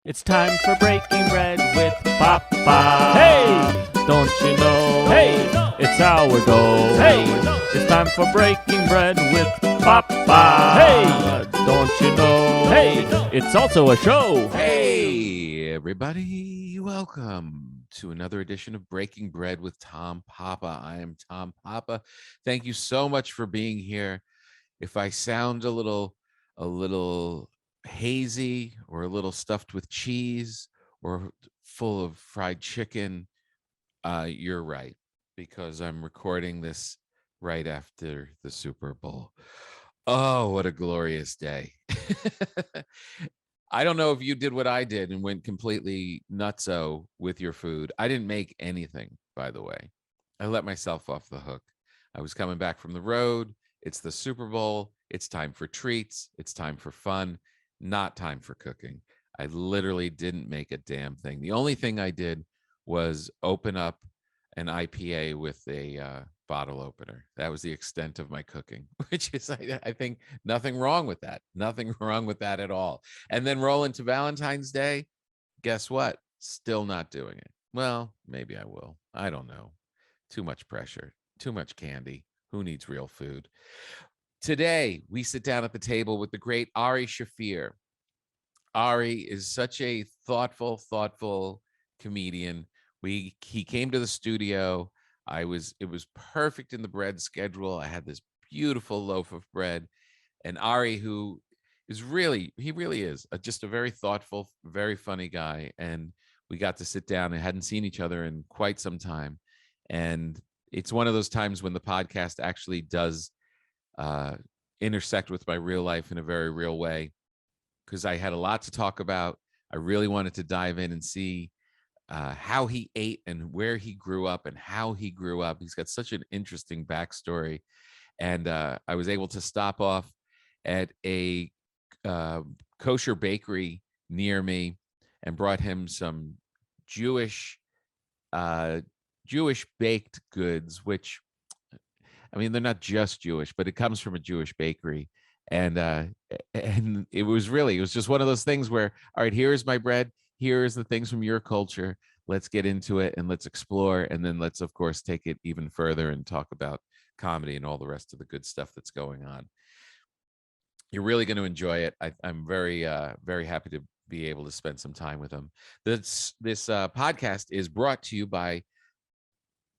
It's time for breaking bread with Papa. Hey, don't you know? Hey, it's sourdough. Hey, it's time for breaking bread with Papa. Hey, don't you know? Hey, it's also a show. Hey, everybody. Welcome to another edition of Breaking Bread with Tom Papa. I am Tom Papa. Thank you so much for being here. If I sound a little hazy or a little stuffed with cheese or full of fried chicken, you're right, because I'm recording this right after the Super Bowl. Oh, what a glorious day. I don't know if you did what I did and went completely nutso with your food. I didn't make anything, by the way. I let myself off the hook. I was coming back from the road. It's the Super Bowl. It's time for treats. It's time for fun, not time for cooking. I literally didn't make a damn thing. The only thing I did was open up an IPA with a bottle opener. That was the extent of my cooking, which is, I think, nothing wrong with that. Nothing wrong with that at all. And then roll into Valentine's Day. Guess what? Still not doing it. Well, maybe I will. I don't know. Too much pressure, too much candy. Who needs real food? Today, we sit down at the table with the great Ari Shaffir. Ari is such a thoughtful comedian. He came to the studio. It was perfect in the bread schedule. I had this beautiful loaf of bread, and Ari, who is really is just a very thoughtful, very funny guy. And we got to sit down and hadn't seen each other in quite some time. And it's one of those times when the podcast actually does intersect with my real life in a very real way, because I had a lot to talk about. I really wanted to dive in and see how he ate and where he grew up and how he grew up. He's got such an interesting backstory. And I was able to stop off at a kosher bakery near me and brought him some Jewish baked goods, which, I mean, they're not just Jewish, but it comes from a Jewish bakery. And it was just one of those things where, all right, here's my bread. Here's the things from your culture. Let's get into it and let's explore. And then let's, of course, take it even further and talk about comedy and all the rest of the good stuff that's going on. You're really going to enjoy it. I'm very happy to be able to spend some time with him. This podcast is brought to you by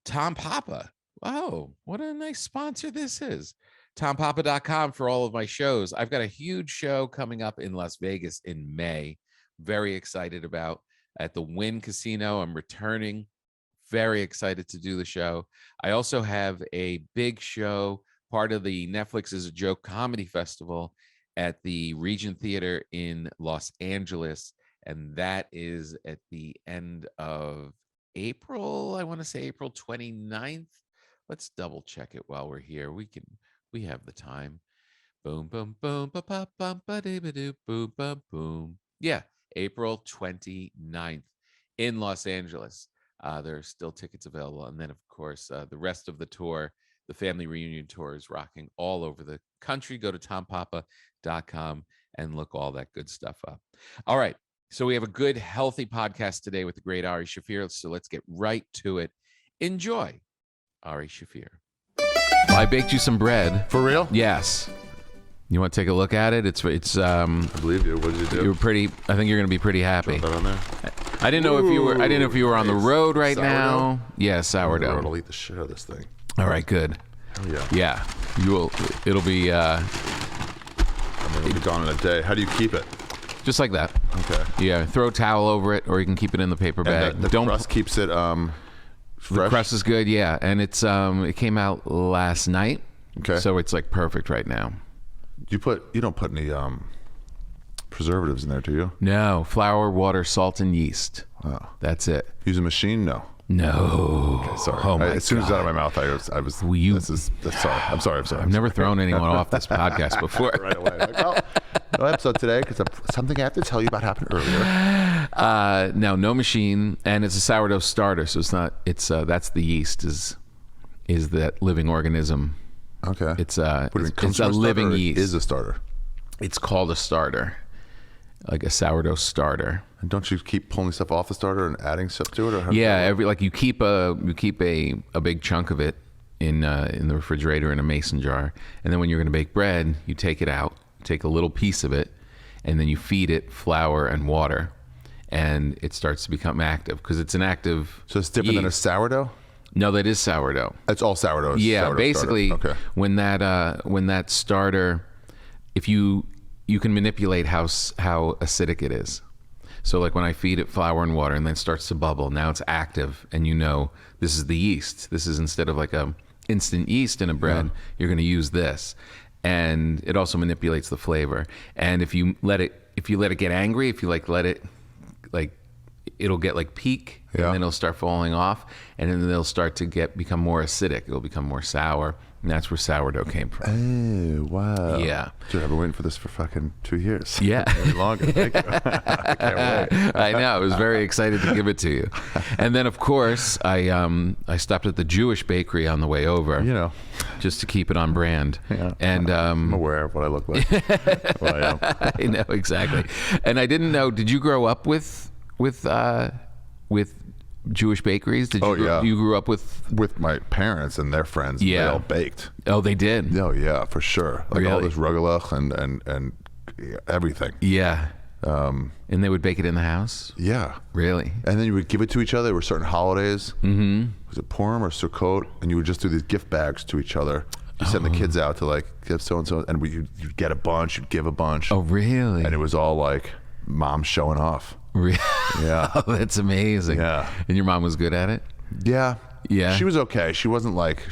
Tom Papa. Oh, what a nice sponsor this is. TomPapa.com for all of my shows. I've got a huge show coming up in Las Vegas in May. Very excited about at the Wynn Casino. I'm returning. Very excited to do the show. I also have a big show, part of the Netflix is a Joke Comedy Festival at the Regent Theater in Los Angeles. And that is at the end of April. I want to say April 29th. Let's double check it while we're here. We have the time. Boom, boom, boom, ba ba bum ba dee ba doo, boom, ba boom. Yeah, April 29th in Los Angeles. There are still tickets available. And then, of course, the rest of the tour, the family reunion tour, is rocking all over the country. Go to tompapa.com and look all that good stuff up. All right. So we have a good, healthy podcast today with the great Ari Shafir. So let's get right to it. Enjoy, Ari Shafir. Well, I baked you some bread. For real? Yes. You want to take a look at it? It's I believe you. What did you do? You were pretty. I think you're going to be pretty happy. Throw that on there. I didn't know if you were on the road right Sourdough? now. Yeah, sourdough. I'll eat the shit out of this thing. All right, good. Hell yeah. Yeah, you will. It'll be It'll be gone in a day. How do you keep it? just like that. Okay. Yeah, throw a towel over it, or you can keep it in the paper bag. And the crust keeps it fresh? The crust is good, yeah, and it's it came out last night. Okay. So it's like perfect right now. You don't put any preservatives in there, do you? No, flour, water, salt, and yeast. Oh. That's it. Use a machine? No. No. Okay, sorry. Oh my as soon as it was out of my mouth, I was. Sorry. I'm sorry. I've never thrown anyone off this podcast before. Right away. Like, oh, no episode today because something I have to tell you about happened earlier. No machine, and it's a sourdough starter, so it's not. It's that's the yeast is that living organism. Okay. It's a living yeast. Is a starter. It's called a starter. like a sourdough starter. And don't you keep pulling stuff off the starter and adding stuff to it? Or how does Yeah, that work? you keep a big chunk of it in the refrigerator in a mason jar, and then when you're going to bake bread, you take it out, take a little piece of it, and then you feed it flour and water, and it starts to become active because it's an active. So it's different than a sourdough? No, that is sourdough. It's all sourdough. It's Yeah, sourdough basically, starter. Okay. when that starter, if you can manipulate how acidic it is. So like when I feed it flour and water and then it starts to bubble, now it's active, and this is the yeast. This is instead of like a instant yeast in a bread, you're going to use this, and it also manipulates the flavor. And if you let it get angry, if you let it it'll get like peak, and then it'll start falling off, and then they'll start to become more acidic. It'll become more sour, and that's where sourdough came from. Oh, wow. Yeah. Dude, I've been waiting for this for fucking 2 years. Yeah. Maybe longer. Thank you. I can't wait. I know. I was very excited to give it to you. And then, of course, I stopped at the Jewish bakery on the way over, just to keep it on brand. Yeah. And I'm aware of what I look like. What I am. I know, exactly. And I didn't know, did you grow up with Jewish bakeries? You grew up with my parents and their friends. They all baked. Oh, they did? Oh yeah, for sure. Like all Really? this rugelach and everything. Yeah. And they would bake it in the house? Yeah. Really? And then you would give it to each other. There were certain holidays. Mm-hmm. Was it Purim or Sukkot? And you would just do these gift bags to each other. You send the kids out to like give so and so, and you'd get a bunch. You'd give a bunch. Oh, really? And it was all like mom showing off. Really? Yeah. Oh, that's amazing. Yeah. And your mom was good at it? Yeah. Yeah. She was okay. She wasn't like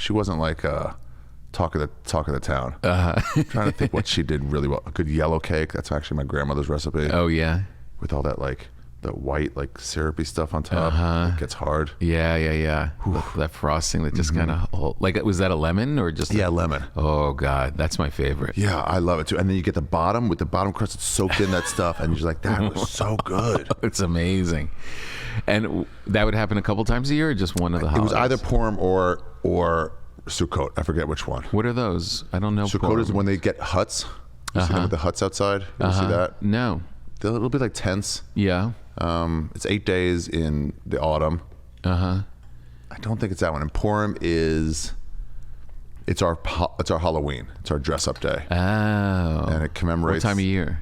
talk of the town. I'm trying to think what she did really well. A good yellow cake. That's actually my grandmother's recipe. Oh, yeah. With all that like the white like syrupy stuff on top. It gets hard. Yeah. That frosting that just kind of was that a lemon or just lemon. Oh God, that's my favorite. Yeah, I love it too. And then you get the bottom with the bottom crust. It's soaked in that stuff, and you're just like, that was so good. It's amazing. And that would happen a couple times a year, or just one of the holidays? It was either Purim or Sukkot. I forget which one. What are those? I don't know. Sukkot Purim. is when they get huts. You see them with the huts outside. You ever see that? No. It'll be like tents. Yeah. It's 8 days in the autumn. I don't think it's that one. And Purim it's our Halloween. It's our dress up day. Oh. And it commemorates. What time of year?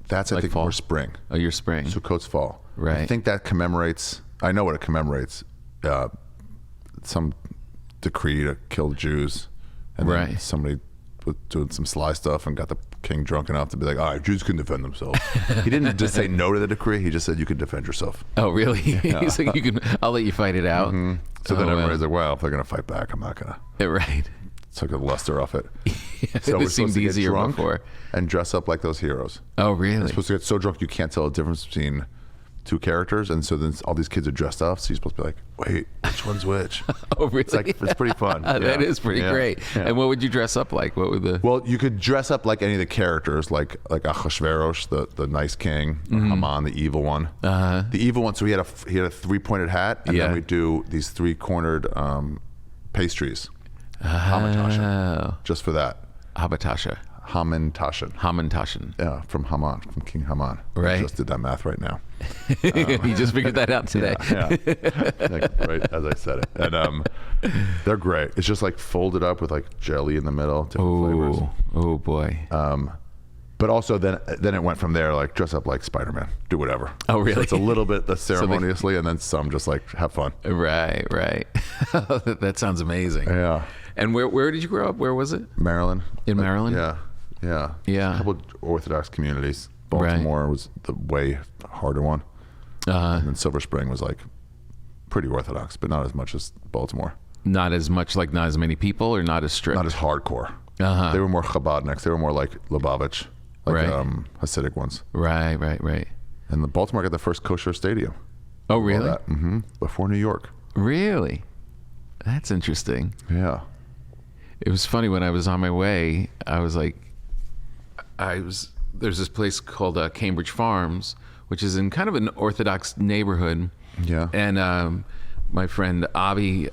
That's I think fall? more spring. Oh, your spring. Sukkot's fall. Right. I think that commemorates. I know what it commemorates. Some decree to kill Jews, and then somebody was doing some sly stuff and got the king drunk enough to be like, all right, Jews can defend themselves. He didn't just say no to the decree. He just said you can defend yourself. Oh, really? Yeah. He's like, I'll let you fight it out. So then everybody's like, well, if they're going to fight back, I'm not going to. Right. Took the luster off it. So it seemed easier before. And dress up like those heroes. Oh, really? You're supposed to get so drunk you can't tell the difference between two characters, and so then all these kids are dressed up, so you're supposed to be like, wait, which one's which? Oh, really? It's pretty fun. That is pretty great. Yeah. And what would you dress up like? What would the... Well, you could dress up like any of the characters, like Ahasuerus, the nice king, or Haman, the evil one. The evil one, so he had a 3-pointed hat, and then we do these 3-cornered pastries. Hamantashen. Just for that. Hamantashen. Yeah, from Haman, from King Haman. Right. I just did that math right now. You just figured that out today. Yeah. Right as I said it. And they're great. It's just like folded up with like jelly in the middle, different flavors. Oh boy. But also then it went from there, like dress up like Spider-Man, do whatever. Oh really? So it's a little bit ceremoniously, and then some just like have fun. Right. That sounds amazing. Yeah. And where did you grow up? Where was it? Maryland. In Maryland? Yeah. A couple Orthodox communities. Baltimore was the way harder one. And then Silver Spring was like pretty Orthodox, but not as much as Baltimore. Not as much, like not as many people, or not as strict? Not as hardcore. They were more Chabadniks. They were more like Lubavitch, like Hasidic ones. Right. And the Baltimore got the first kosher stadium. Oh, really? Before New York. Really? That's interesting. Yeah. It was funny when I was on my way, there's this place called Cambridge Farms, which is in kind of an Orthodox neighborhood. Yeah. And my friend Avi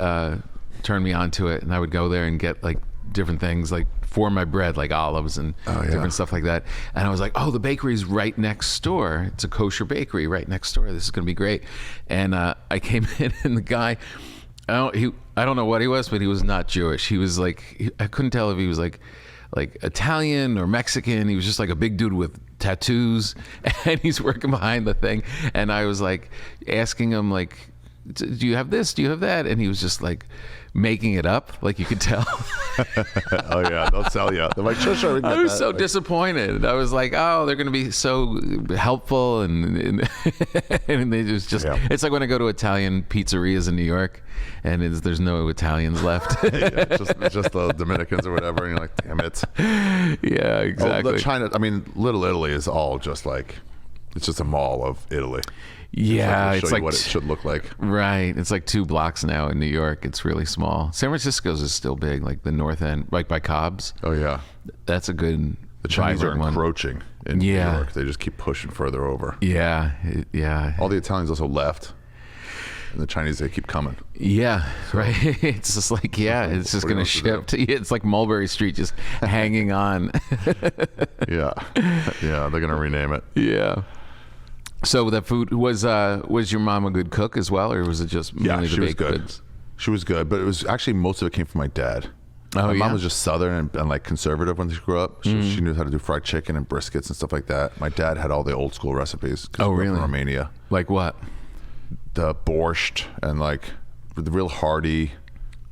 turned me onto it, and I would go there and get like different things like for my bread, like olives and different stuff like that. And I was like, oh, the bakery's right next door. It's a kosher bakery right next door. This is going to be great. And I came in, and the guy, I don't know what he was, but he was not Jewish. He was like, I couldn't tell if he was like Italian or Mexican. He was just like a big dude with tattoos, and he's working behind the thing. And I was like asking him like, do you have this? Do you have that? And he was just like making it up, like you could tell. Oh yeah, they'll tell you. They're like, sure. I was so disappointed. I was like, oh, they're going to be so helpful, and and they just it's like when I go to Italian pizzerias in New York, and there's no Italians left. It's just the Dominicans or whatever, and you're like, damn it. Yeah, exactly. The China, I mean, Little Italy is all just like, it's just a mall of Italy. Yeah, it's like what it should look like. Right. It's like 2 blocks now in New York. It's really small. San Francisco's is still big, like the north end, like by Cobb's. Oh yeah, that's a good. The Chinese are encroaching in New York. They just keep pushing further over. Yeah. All the Italians also left, and the Chinese, they keep coming. Yeah, right. It's just like, it's just going to ship. It's like Mulberry Street just hanging on. Yeah, they're going to rename it. Yeah. So the food was your mom a good cook as well, or was it just mainly the baked goods? She was good, but it was actually most of it came from my dad. Oh, my mom was just Southern and like conservative when she grew up. She knew how to do fried chicken and briskets and stuff like that. My dad had all the old school recipes. Oh, really? From Romania. Like what? The borscht and like the real hearty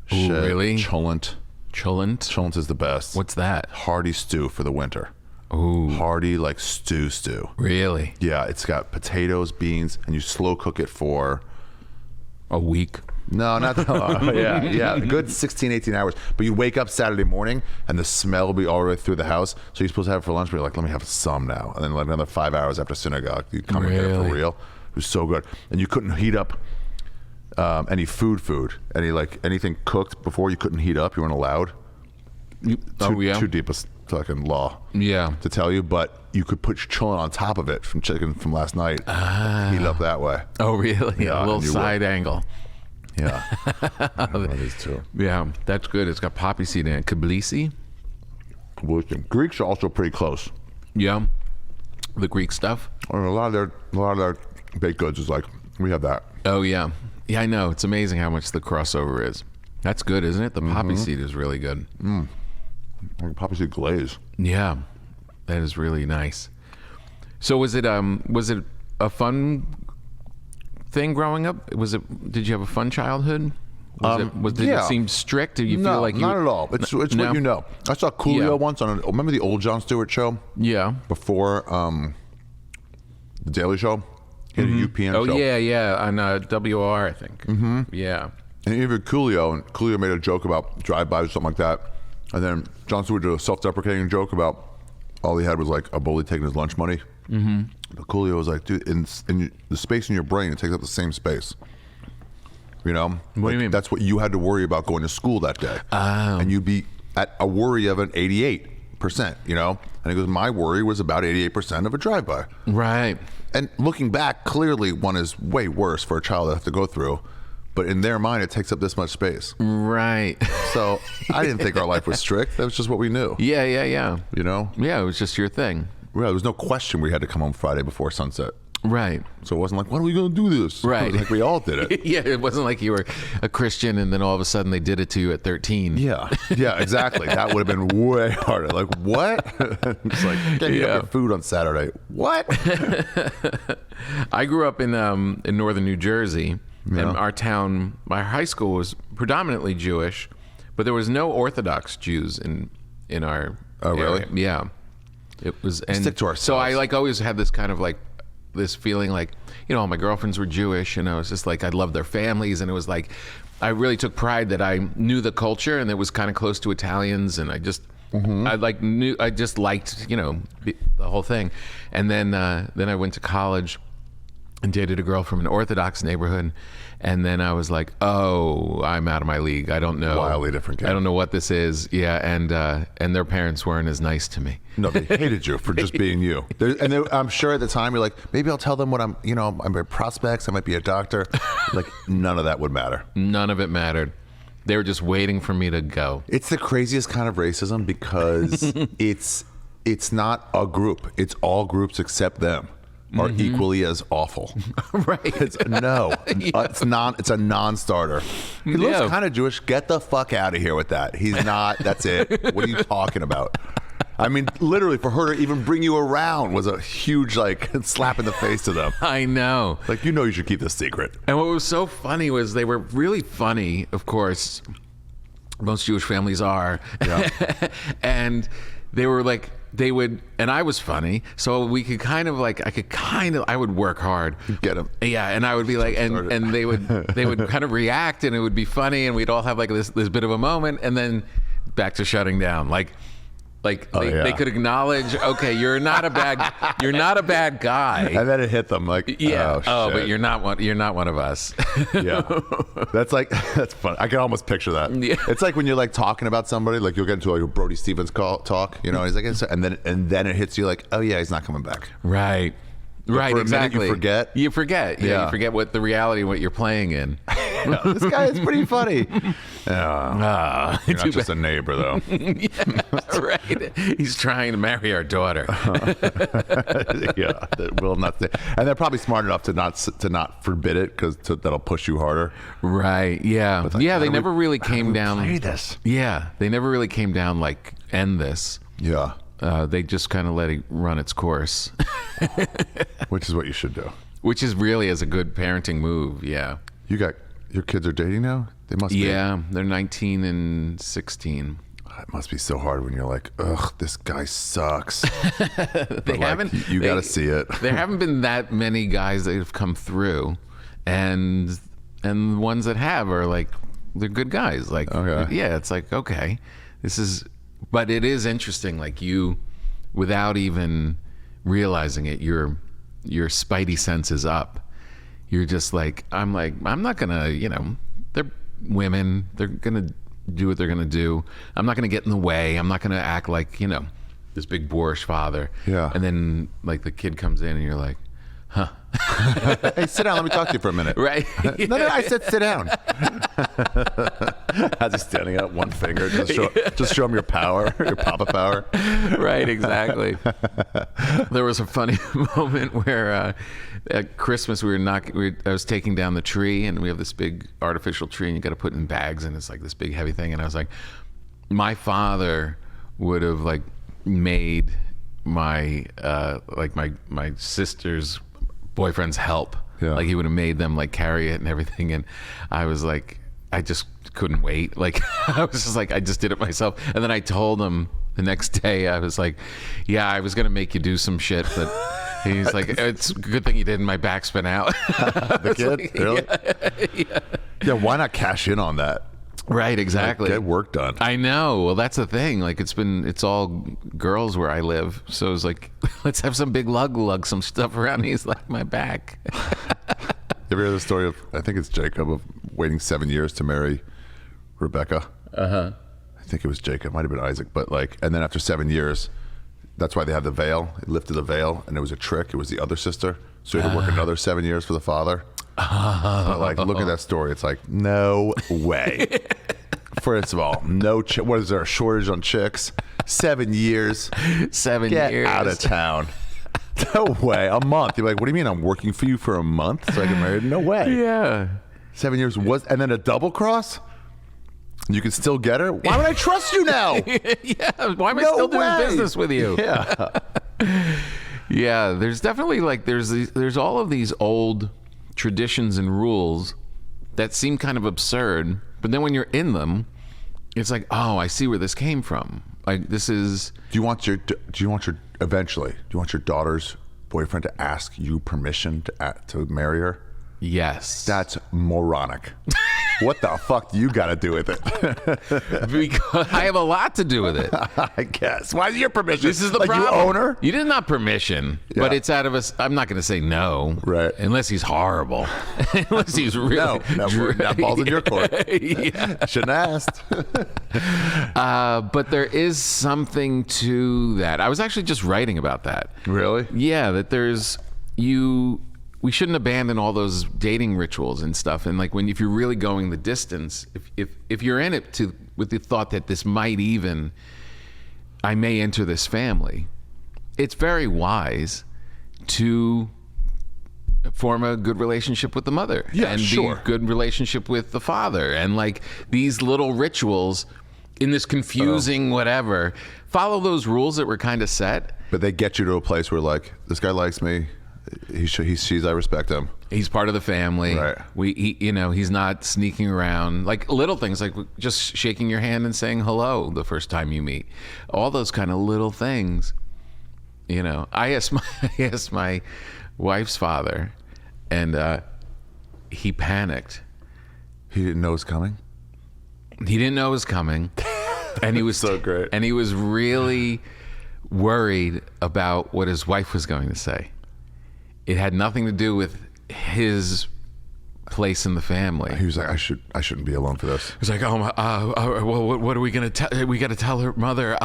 shit. Really? Cholent. Cholent is the best. What's that? Hearty stew for the winter. Ooh. Hearty, like stew. Really? Yeah, it's got potatoes, beans, and you slow cook it for a week. No, not that long. Yeah, a good 16, 18 hours. But you wake up Saturday morning, and the smell will be all the way through the house. So you're supposed to have it for lunch, but you're like, let me have some now. And then like another 5 hours after synagogue, you come and get it for real. It was so good. And you couldn't heat up any food, anything cooked before you couldn't heat up. You weren't allowed. Too deep a fucking law. Yeah. To tell you, but you could put cholent on top of it from chicken from last night. Heat it up that way. Oh, really? Yeah, a little side angle. Yeah. That is too. Yeah, that's good. It's got poppy seed in it. Tbilisi? Greeks are also pretty close. Yeah. The Greek stuff? A lot of their baked goods is like, we have that. Oh, yeah. Yeah, I know. It's amazing how much the crossover is. That's good, isn't it? The poppy seed is really good. Like poppy seed glaze. Yeah. That is really nice. So was it a fun thing growing up? Did you have a fun childhood? Did it seem strict? Did you feel like not at all. It's what you know. I saw Coolio once on remember the old Jon Stewart show? Yeah. Before the Daily Show? He had a UPN show. Oh yeah, on WR, I think. Yeah. And even Coolio, and Coolio made a joke about drive-bys or something like that. And then Jon Stewart did a self-deprecating joke about all he had was like a bully taking his lunch money. But Coolio was like, dude, in the space in your brain, it takes up the same space. You know? What do you mean? That's what you had to worry about going to school that day. And you'd be at a worry of an 88%, you know? And he goes, my worry was about 88% of a drive-by. Right. And looking back, clearly one is way worse for a child to have to go through. But in their mind, it takes up this much space. Right. So I didn't think our life was strict. That was just what we knew. Yeah. You know? Yeah, it was just your thing. Well, there was no question we had to come home Friday before sunset. Right. So it wasn't like, when are we going to do this? Right. It was like we all did it. Yeah, it wasn't like you were a Christian and then all of a sudden they did it to you at 13. Yeah, exactly. That would have been way harder. Like, what? It's like, can't get your food on Saturday. What? I grew up in northern New Jersey. Yeah. And our town, my high school was predominantly Jewish, but there was no Orthodox Jews in our area. Really? Yeah. It was, and stick to ourselves. So I like always had this kind of like this feeling like, you know, all my girlfriends were Jewish and I was just like, I loved their families, and it was like I really took pride that I knew the culture and it was kind of close to Italians, and I just I just liked, you know, the whole thing. And then I went to college and dated a girl from an Orthodox neighborhood, and then I was like, oh, I'm out of my league. I don't know. Wildly different game. I don't know what this is. Yeah, and their parents weren't as nice to me. No, they hated you for just being you. I'm sure at the time you're like, maybe I'll tell them what I'm, I'm prospects. I might be a doctor. Like, none of that would matter. None of it mattered. They were just waiting for me to go. It's the craziest kind of racism because it's not a group. It's all groups except them are equally as awful. Right. It's a non-starter. He looks kind of Jewish. Get the fuck out of here with that. He's not. That's it. What are you talking about? I mean, literally, for her to even bring you around was a huge, like, slap in the face to them. I know. Like, you should keep this secret. And what was so funny was they were really funny, of course. Most Jewish families are. Yeah. And they were like, and I was funny, so we could I would work hard. Get them. Yeah, and I would be like, and they would kind of react, and it would be funny, and we'd all have like this bit of a moment, and then back to shutting down. They could acknowledge, okay, you're not a bad guy. And then it hit them like, yeah. Oh, but you're not one of us. Yeah. That's fun. I can almost picture that. Yeah. It's like when you're like talking about somebody, like you'll get into like a Brody Stevens talk, he's like, and then it hits you like, oh yeah, he's not coming back. Right. But right. for a Exactly. minute you forget. You forget. Yeah. You forget what the reality, what you're playing in. This guy is pretty funny. You're not just a neighbor, though. Yeah, right. He's trying to marry our daughter. Yeah, that will not. And they're probably smart enough to not forbid it because that'll push you harder. Right. Yeah. Like, yeah. They never really came down. Play this. Yeah. They never really came down like end this. Yeah. They just kind of let it run its course. Which is what you should do. Which is really as a good parenting move. Yeah. Your kids are dating now? They must be. Yeah, they're 19 and 16. It must be so hard when you're like, ugh, this guy sucks. They haven't. You got to see it. There haven't been that many guys that have come through, and the ones that have are like, they're good guys. Like, okay. Yeah, it's like, okay, but it is interesting. Like without even realizing it, your spidey sense is up. You're just like, I'm not gonna, they're women. They're gonna do what they're gonna do. I'm not gonna get in the way. I'm not gonna act like, this big boorish father. Yeah. And then like the kid comes in and you're like, huh. Hey, sit down. Let me talk to you for a minute. Right. No, I said sit down. As he's standing up, one finger, just show him your power, your papa power. Right, exactly. There was a funny moment where at Christmas I was taking down the tree, and we have this big artificial tree, and you got to put it in bags, and it's like this big heavy thing. And I was like, my father would have like made my my sister's boyfriend's help. Yeah. Like he would have made them like carry it and everything. And I was like, I just couldn't wait. Like I was just like, I just did it myself. And then I told him the next day, I was like, yeah, I was going to make you do some shit, but he's like, it's a good thing you didn't. My back's been out. The kid? Like, really? Yeah. Why not cash in on that? Right, exactly. Get work done. I know. Well, that's the thing. Like it's all girls where I live. So it's like, let's have some big lug some stuff around. He's like, my back. You ever hear the story of, I think it's Jacob, of waiting 7 years to marry Rebecca? Uh-huh. I think it was Jacob. Might have been Isaac. But and then after 7 years, that's why they have the veil. He lifted the veil, and it was a trick. It was the other sister. So he had to work another 7 years for the father. But look at that story. It's like, no way. First of all, what is there, a shortage on chicks? 7 years. 7 Get years. out of town. No way. A month. You're like, what do you mean I'm working for you for a month so I get married? No way. Yeah. 7 years and then a double cross? You can still get her? Why would I trust you now? Yeah. Why am I still doing business with you? Yeah. Yeah. There's definitely there's all of these old traditions and rules that seem kind of absurd, but then when you're in them, it's like, oh, I see where this came from. Like this is. Do you want your daughter's boyfriend to ask you permission to marry her? Yes. That's moronic. What the fuck do you got to do with it? Because I have a lot to do with it. I guess. Why is your permission? This is the problem. You own her? You did not permission, but it's out of us. I'm not going to say no. Right. Unless he's horrible. Unless he's really. No, that ball's in your court. Yeah. Shouldn't have asked. But there is something to that. I was actually just writing about that. Really? Yeah, that we shouldn't abandon all those dating rituals and stuff. And like if you're really going the distance, if you're in it with the thought that I may enter this family, it's very wise to form a good relationship with the mother, and be a good relationship with the father, and like these little rituals in this confusing whatever. Follow those rules that were kind of set. But they get you to a place where like, this guy likes me. I respect him. He's part of the family. Right. He's not sneaking around. Like little things, like just shaking your hand and saying hello the first time you meet. All those kind of little things. I asked my wife's father, and he panicked. He didn't know it was coming? He didn't know it was coming. And he was so great. And he was really worried about what his wife was going to say. It had nothing to do with his place in the family. He was like, I shouldn't be alone for this. He's like, well, what are we gonna tell? We got to tell her mother.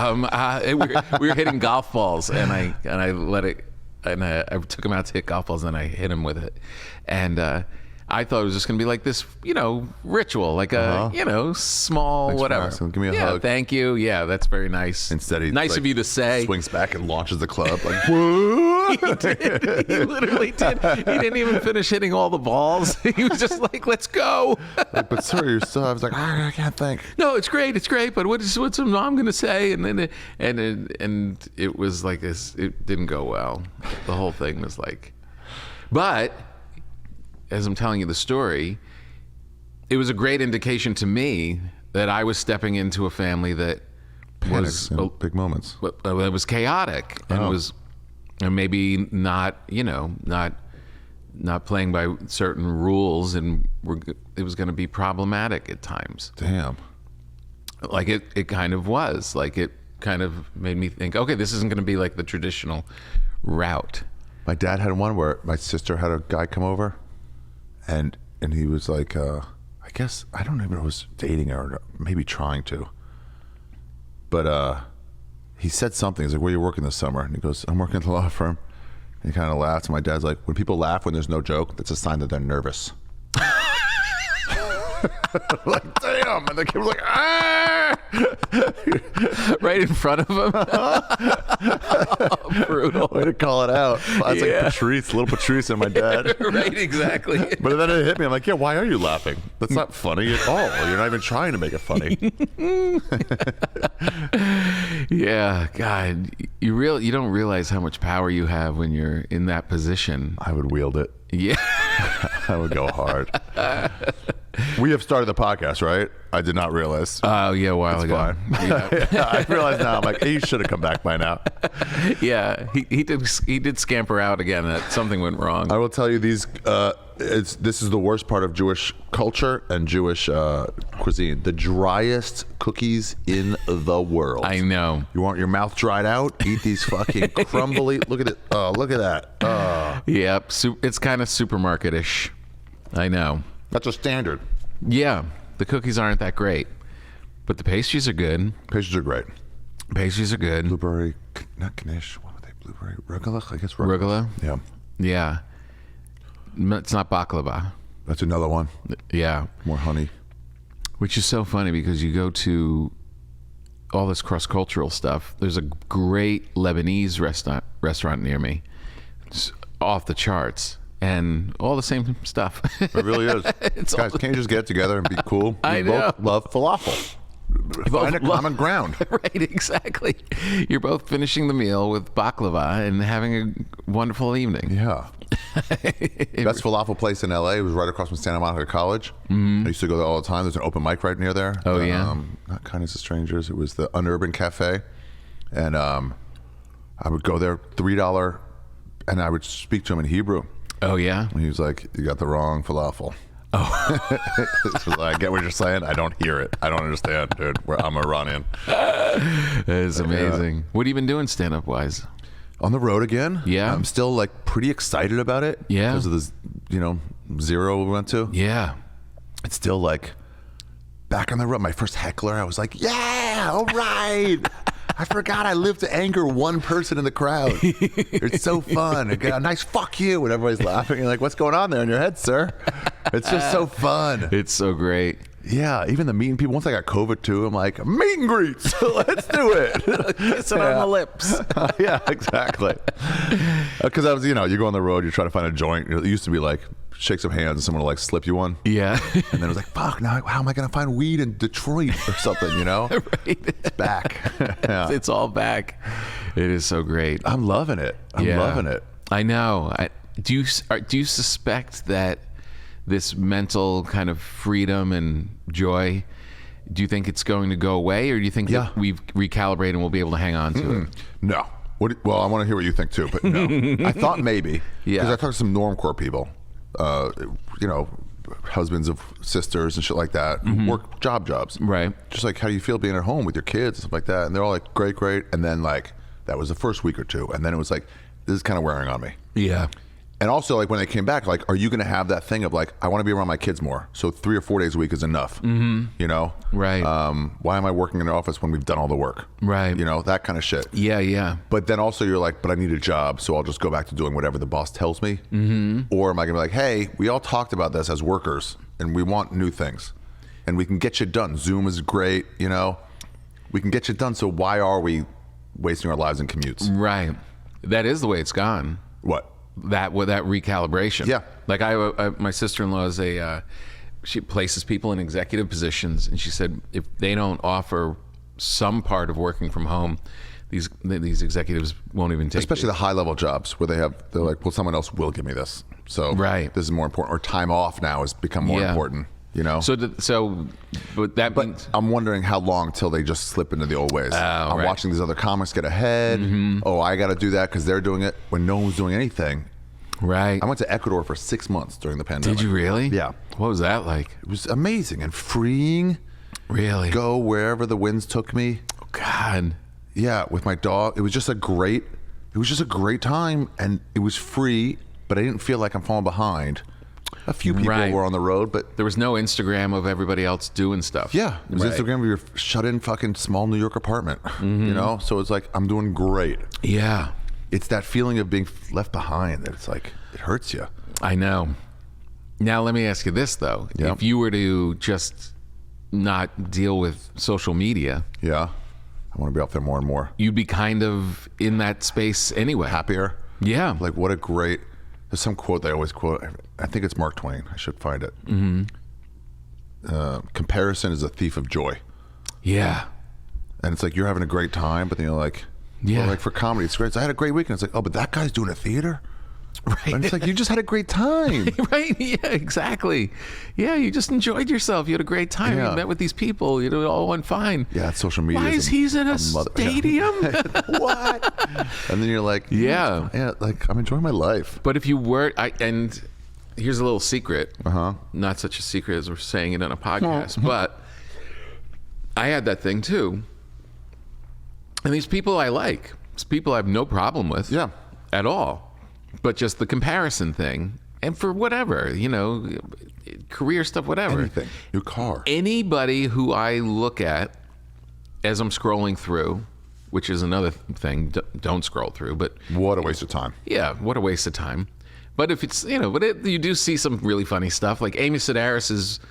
We were hitting golf balls, and I let it, and I took him out to hit golf balls, and I hit him with it, and I thought it was just gonna be like this, ritual, like a, small Thanks whatever. Give me a hug. Thank you. Yeah, that's very nice. Instead, he nice of you to say. Swings back and launches the club like, whoa. He did. He literally did. He didn't even finish hitting all the balls. He was just like, "Let's go." Like, but sir, you're still. I was like, I can't think. No, it's great. But what's mom gonna say? And then it was like this. It didn't go well. The whole thing was like, but as I'm telling you the story, it was a great indication to me that I was stepping into a family that was big moments. It was chaotic and was. And maybe not playing by certain rules, and it was going to be problematic at times. Damn. Like it kind of was. Like it kind of made me think, okay, this isn't going to be like the traditional route. My dad had one where my sister had a guy come over, and he was like, I guess, I don't even know if he was dating her or maybe trying to. But he said something. He's like, where are you working this summer? And he goes, I'm working at the law firm. And he kind of laughs. And my dad's like, when people laugh when there's no joke, that's a sign that they're nervous. Like, damn. And the kid was like, ah! Right in front of him. Oh, brutal. Way to call it out. I was like Patrice, little Patrice and my dad. Right, exactly. But then it hit me. I'm like, yeah, why are you laughing? That's not funny at all. You're not even trying to make it funny. Yeah, God, you don't realize how much power you have when you're in that position. I would wield it. Yeah. I would go hard. We have started the podcast, right? I did not realize. Oh, yeah, a while ago. Yeah. I realize now. I'm like, hey, you should have come back by now. Yeah, he did scamper out again. That something went wrong. I will tell you these. This is the worst part of Jewish culture and Jewish cuisine. The driest cookies in the world. I know. You want your mouth dried out? Eat these fucking crumbly. Look at it. Oh, look at that. Oh. Yep. It's kind of supermarket-ish. I know. That's a standard. Yeah. The cookies aren't that great, but the pastries are good. Pastries are great. Pastries are good. Blueberry, not Knish. What were they? Blueberry, Rugula? I guess Rugula. Yeah. Yeah. It's not baklava. That's another one. Yeah. More honey. Which is so funny because you go to all this cross-cultural stuff. There's a great Lebanese restaurant near me. It's off the charts. And all the same stuff. It really is. Guys, can't you just get together and be cool? I know. Both love falafel. Find a common ground. Right, exactly. You're both finishing the meal with baklava and having a wonderful evening. Yeah. Best falafel place in LA was right across from Santa Monica College. Mm-hmm. I used to go there all the time. There's an open mic right near there. Oh, yeah. Not Kindness of Strangers. It was the Unurban Cafe. And I would go there, $3, and I would speak to him in Hebrew. Oh, yeah? And he was like, you got the wrong falafel. Oh. So I get what you're saying. I don't hear it. I don't understand, dude. I'm a run-in. That is amazing. Yeah. What have you been doing stand-up wise? On the road again. Yeah. I'm still like pretty excited about it. Yeah. Because of this, Zero we went to. Yeah. It's still like back on the road. My first heckler, I was like, yeah, all right. I forgot I live to anger one person in the crowd. It's so fun. I got a nice fuck you when everybody's laughing. You're like, what's going on there in your head, sir? It's just so fun. It's so great. Yeah, even the meeting people. Once I got COVID too, I'm like, meet and greets. Let's do it. Kiss it on the lips. Yeah, exactly. Because I was, you go on the road, you're trying to find a joint. It used to be like, shake some hands and someone will like slip you one. Yeah. And then it was like, fuck, now how am I going to find weed in Detroit or something, Right. It's back. Yeah. It's all back. It is so great. I'm loving it. I'm loving it. I know. Do you suspect that this mental kind of freedom and joy, do you think it's going to go away, or do you think that we've recalibrated and we'll be able to hang on to it? No. Well, I want to hear what you think too, but no. I thought maybe. Yeah. Because I talked to some normcore people, husbands of sisters and shit like that, work jobs. Right. Just like, how do you feel being at home with your kids and stuff like that? And they're all like, great. And then like, that was the first week or two. And then it was like, this is kind of wearing on me. Yeah. And also, like, when they came back, like, are you going to have that thing of like, I want to be around my kids more, so 3 or 4 days a week is enough. Right. Why am I working in an office when we've done all the work? Right. That kind of shit. Yeah. But then also you're like, but I need a job, so I'll just go back to doing whatever the boss tells me. Or am I going to be like, hey, we all talked about this as workers, and we want new things, and we can get you done. Zoom is great, we can get you done. So why are we wasting our lives in commutes? Right. That is the way it's gone. What? That recalibration. Yeah. Like my sister-in-law is she places people in executive positions, and she said if they don't offer some part of working from home, these executives won't even take Especially the high level jobs where they're like, well, someone else will give me this. So this is more important. Or time off now has become more important. But means I'm wondering how long till they just slip into the old ways. I'm watching these other comics get ahead. Oh, I got to do that because they're doing it when no one's doing anything. Right. I went to Ecuador for 6 months during the pandemic. Did you really? Yeah. What was that like? It was amazing and freeing. Really? Go wherever the winds took me. Oh, God. Yeah, with my dog. It was just a great time, and it was free, but I didn't feel like I'm falling behind. A few people were on the road, but there was no Instagram of everybody else doing stuff. Yeah, it was Instagram of your shut-in fucking small New York apartment. So it's like, I'm doing great. Yeah. It's that feeling of being left behind that it's like, it hurts you. I know. Now let me ask you this though: if you were to just not deal with social media, I want to be out there more and more. You'd be kind of in that space anyway. Happier. Yeah. Like, what a great. There's some quote they always quote. I think it's Mark Twain. I should find it. Comparison is a thief of joy. Yeah. And it's like, you're having a great time, but then you're like, well, like for comedy, it's great. So I had a great weekend. It's like, oh, but that guy's doing a theater? Right. And it's like, you just had a great time. Right. Yeah, exactly. Yeah, you just enjoyed yourself. You had a great time. You met with these people. It all went fine. Yeah, it's social media. Why is he in a stadium? What? And then you're like, yeah, like, I'm enjoying my life. But if you were, and here's a little secret. Not such a secret as we're saying it on a podcast, but I had that thing too. And these people I like. These people I have no problem with. Yeah. At all. But just the comparison thing. And for whatever, career stuff, whatever. Anything. Your car. Anybody who I look at as I'm scrolling through, which is another thing, don't scroll through, but... What a waste of time. Yeah, what a waste of time. But if it's, you do see some really funny stuff, like Amy Sedaris's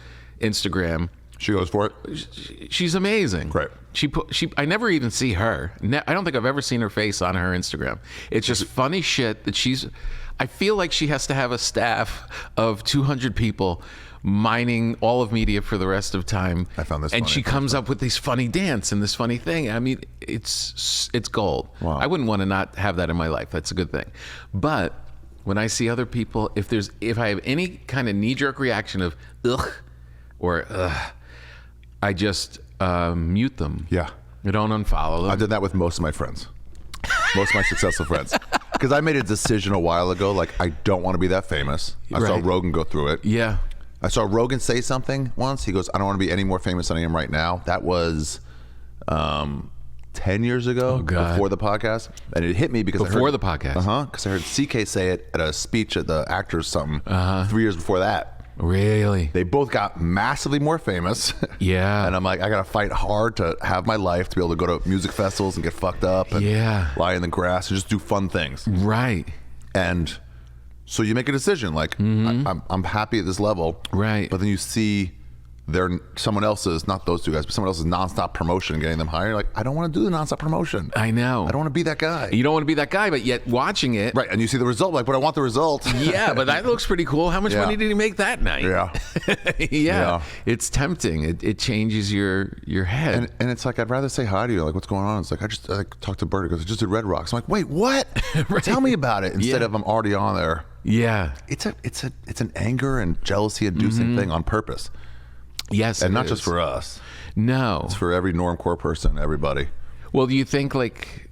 Instagram. She goes for it? She's amazing. Great. I never even see her. I don't think I've ever seen her face on her Instagram. It's just funny shit that I feel like she has to have a staff of 200 people mining all of media for the rest of time. I found this and funny. she comes up with this funny dance and this funny thing. I mean, it's gold. Wow. I wouldn't want to not have that in my life. That's a good thing. But when I see other people, if I have any kind of knee-jerk reaction of ugh or ugh, I just mute them. Yeah. I don't unfollow them. I did that with most of my friends. Most of my successful friends. Because I made a decision a while ago, like, I don't want to be that famous. I saw Rogan go through it. Yeah. I saw Rogan say something once. He goes, I don't want to be any more famous than I am right now. That was 10 years ago, before the podcast. And it hit me because Before the podcast? Because I heard CK say it at a speech at the Actors something 3 years before that. Really? They both got massively more famous. Yeah. And I'm like, I got to fight hard to have my life, to be able to go to music festivals and get fucked up and lie in the grass and just do fun things. Right. And so you make a decision, like, I'm happy at this level. Right. But then you see someone else's, not those two guys, but someone else's nonstop promotion getting them higher. Like, I don't want to do the nonstop promotion. I know. I don't want to be that guy. You don't want to be that guy, but yet watching it. Right. And you see the result, like, but I want the result. Yeah, but that looks pretty cool. How much money did he make that night? Yeah. Yeah. It's tempting. It changes your head. And it's like, I'd rather say hi to you. Like, what's going on? It's like, I talked to Bert. He goes, I just did Red Rocks. I'm like, wait, what? Right. Tell me about it. Instead of I'm already on there. Yeah. It's an anger and jealousy inducing thing on purpose. Yes, and not just for us. No, it's for every normcore person, everybody. Well, do you think like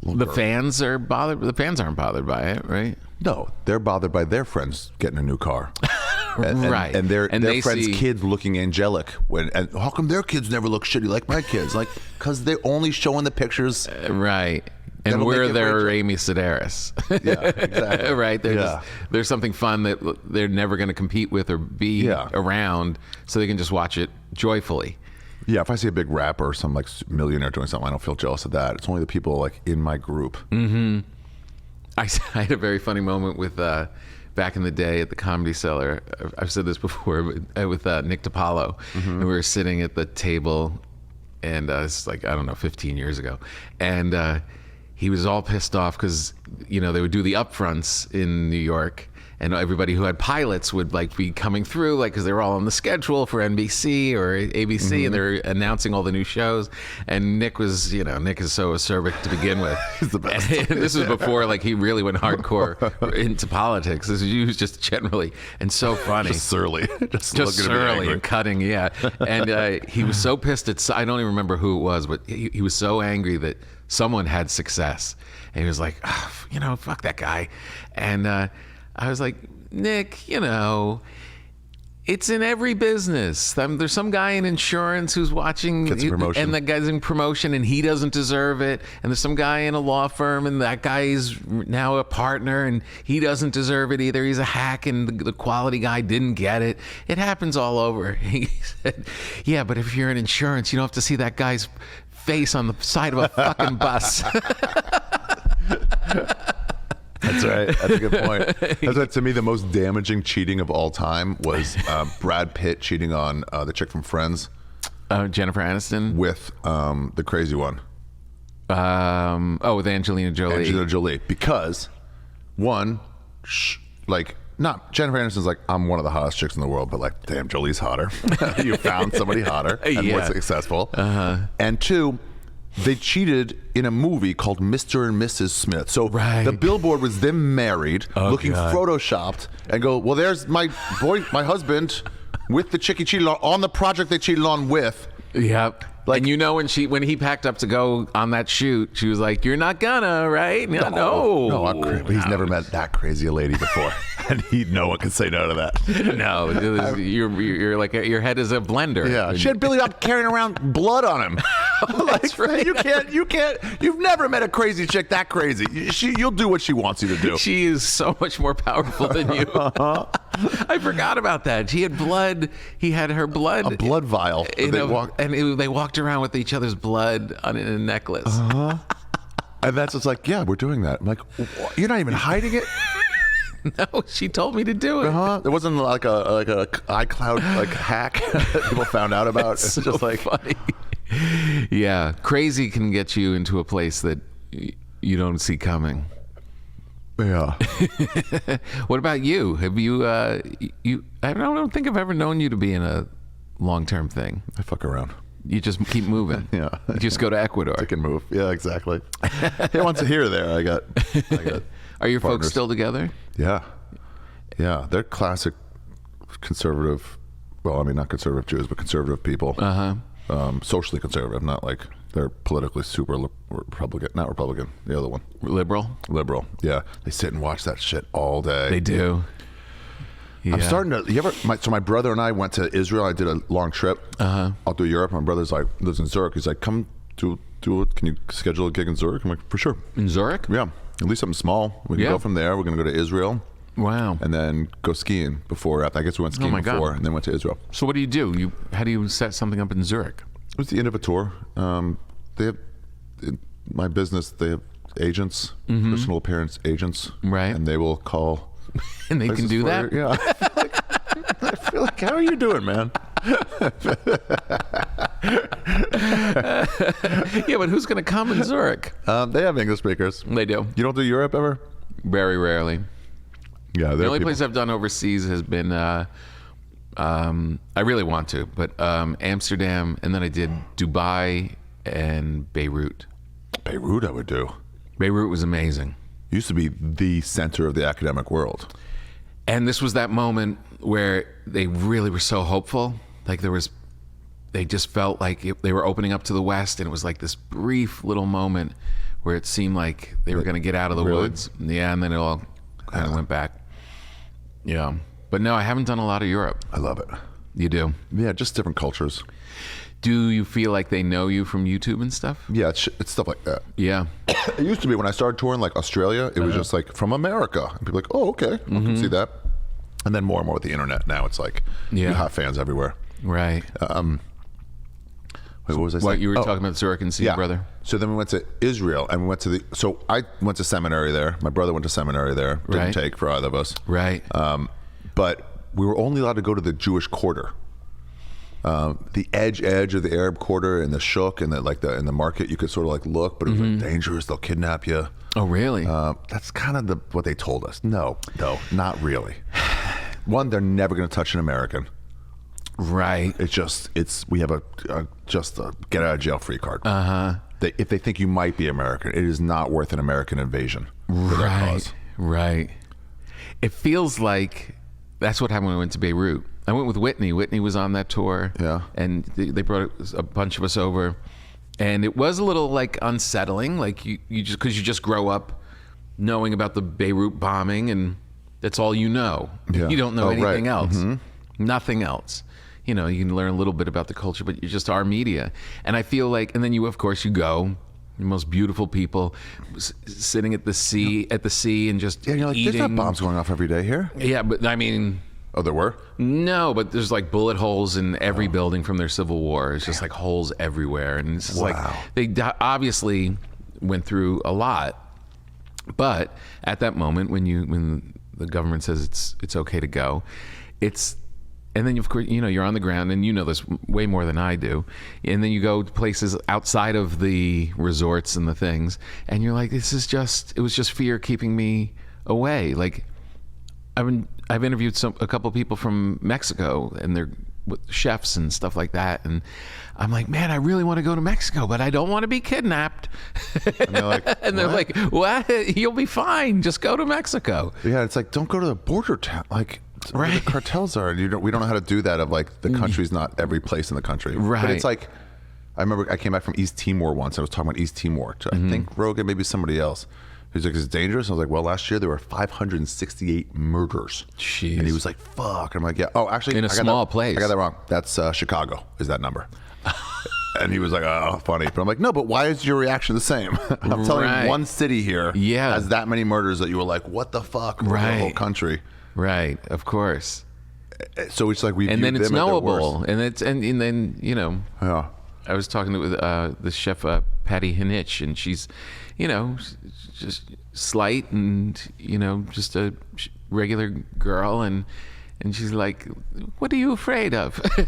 the fans are bothered? The fans aren't bothered by it, right? No, they're bothered by their friends getting a new car, right? And their friends' kids looking angelic. And how come their kids never look shitty like my kids? Like, because they're only showing the pictures, right? And we're their Amy Sedaris. Yeah, exactly. Right? There's something fun that they're never going to compete with or be around, so they can just watch it joyfully. Yeah, if I see a big rapper or some like millionaire doing something, I don't feel jealous of that. It's only the people like in my group. Mm-hmm. I had a very funny moment with back in the day at the Comedy Cellar. I've said this before, but with Nick DiPaolo, and we were sitting at the table, and it's like, I don't know, 15 years ago, and he was all pissed off because, you know, they would do the upfronts in New York, and everybody who had pilots would like be coming through, like, because they were all on the schedule for NBC or ABC, and they're announcing all the new shows. And Nick was, you know, Nick is so acerbic to begin with. He's the best. And this was before like he really went hardcore into politics. He was just generally and so funny, just surly, just surly and cutting. Yeah, and he was so pissed at. I don't even remember who it was, but he was so angry that someone had success, and he was like, oh, you know, fuck that guy. And I was like, Nick, you know, it's in every business. There's some guy in insurance who's watching, and that guy's in promotion, and he doesn't deserve it. And there's some guy in a law firm, and that guy is now a partner, and he doesn't deserve it either. He's a hack, and the quality guy didn't get it. It happens all over. He said, yeah, but if you're in insurance, you don't have to see that guy's face on the side of a fucking bus. That's right. That's a good point. That's right. To me, the most damaging cheating of all time was Brad Pitt cheating on the chick from Friends. Jennifer Aniston? With the crazy one. With Angelina Jolie. Angelina Jolie. Because, one, like, not Jennifer Aniston's like, I'm one of the hottest chicks in the world, but like, damn, Jolie's hotter. You found somebody hotter and more successful. And two, they cheated in a movie called Mr. and Mrs. Smith. So the billboard was them married, looking photoshopped, and go, well, there's my husband with the chick he cheated on the project they cheated on with. Yep. Like, and you know, when he packed up to go on that shoot, she was like, "You're not gonna, right?" No, but he's never met that crazy a lady before, and no one can say no to that. No, you're like your head is a blender. Yeah, she had Billy Bob carrying around blood on him. That's right. You can't. You've never met a crazy chick that crazy. You'll do what she wants you to do. She is so much more powerful than you. I forgot about that. He had blood. He had her blood. A blood vial. They walked around with each other's blood in a necklace. And that's just like, yeah, we're doing that. I'm like, you're not even hiding it. No, she told me to do it. There wasn't like a iCloud like hack that people found out about. It's so just like funny. Yeah, crazy can get you into a place that you don't see coming. Yeah. What about you? Have you? I don't think I've ever known you to be in a long-term thing. I fuck around. You just keep moving. Yeah. You just go to Ecuador. I can move. Yeah, exactly. Hey, once here or there, I got Are your partners. folks still together? Yeah. Yeah. They're classic conservative. Well, I mean, not conservative Jews, but conservative people. Socially conservative, not like they're politically super Republican. Not Republican. The other one. Liberal. Yeah. They sit and watch that shit all day. They do. Yeah. I'm starting to. So my brother and I went to Israel. I did a long trip all through Europe. My brother's like lives in Zurich. He's like, come do it. Can you schedule a gig in Zurich? I'm like, for sure. In Zurich? Yeah, at least something small. We can go from there. We're gonna go to Israel. Wow. and then go skiing before. I guess we went skiing my God. before, and then went to Israel. So what do you do? How do you set something up in Zurich? It was the end of a tour. They have, in my business, they have agents, personal appearance agents, Right. And they will call. And they can places do for that? you. Yeah. I feel like, how are you doing, man? Yeah, but who's going to come in Zurich? They have English speakers. They do. You don't do Europe ever? Very rarely. Yeah, The only place I've done overseas has been, I really want to, but Amsterdam, and then I did Dubai and Beirut. Beirut, I would do. Beirut was amazing. Used to be the center of the academic world. And this was that moment where they really were so hopeful. Like they just felt like they were opening up to the West, and it was like this brief little moment where it seemed like they were going to get out of the Really? woods. Yeah, and then it all kind of went back. Yeah. But no, I haven't done a lot of Europe. I love it. You do? Yeah, just different cultures. Do you feel like they know you from YouTube and stuff? Yeah, it's stuff like that. Yeah. It used to be when I started touring like Australia, it was just like from America. And people were like, oh, okay, I can see that. And then more and more with the internet now, it's like you have fans everywhere. Right. Wait, what was I saying? What you were talking about Zurich and see your brother? So then we went to Israel, and we went to so I went to seminary there. My brother went to seminary there. Didn't Right. take for either of us. Right. But we were only allowed to go to the Jewish quarter. The edge of the Arab quarter and the shuk and in the market, you could sort of like look, but it was like dangerous. They'll kidnap you. Oh, really? That's kind of what they told us. No, not really. One, they're never going to touch an American. Right. We have a get out of jail free card. If they think you might be American, it is not worth an American invasion for their cause. Right. It feels like that's what happened when I went to Beirut. I went with Whitney. Whitney was on that tour. Yeah. And they brought a bunch of us over. And it was a little like unsettling, like you just, because you just grow up knowing about the Beirut bombing and that's all you know. Yeah. You don't know anything right. else. Nothing else. You know, you can learn a little bit about the culture, but you're just our media. And I feel like, and then you, of course, you go, the most beautiful people sitting at the sea, and just Yeah, you're like, eating. there's not bombs going off every day here. Yeah, but I mean, Oh, there were? no, but there's like bullet holes in every building from their Civil War. It's just like holes everywhere. And it's just like, they obviously went through a lot. But at that moment, when the government says it's okay to go, and then of course, you know, you're on the ground, and you know this way more than I do. And then you go to places outside of the resorts and the things, and you're like, it was just fear keeping me away. Like, I've interviewed a couple of people from Mexico, and they're chefs and stuff like that, and I'm like, man, I really want to go to Mexico, but I don't want to be kidnapped. And they're like, what? You'll be fine. Just go to Mexico. Yeah, it's like, don't go to the border town. Like, where Right. the cartels are. We don't know how to do that. Of like, the country's not every place in the country. Right. But it's like, I remember I came back from East Timor once. I was talking about East Timor to, I think, Rogan, maybe somebody else. He's like, is it dangerous? I was like, well, last year there were 568 murders. Jeez. And he was like, fuck. And I'm like, yeah. Oh, actually, In a small place. I got that wrong. That's Chicago is that number. And he was like, oh, funny. But I'm like, no, but why is your reaction the same? I'm telling Right. you, one city here has that many murders that you were like, what the fuck? Over the whole country. Right, of course. So it's like we And viewed then it's them at their knowable, worst. and then, you know, Yeah. I was talking with the chef Patty Hinich, and she's, you know, just slight and, you know, just a regular girl, and she's like, what are you afraid of? You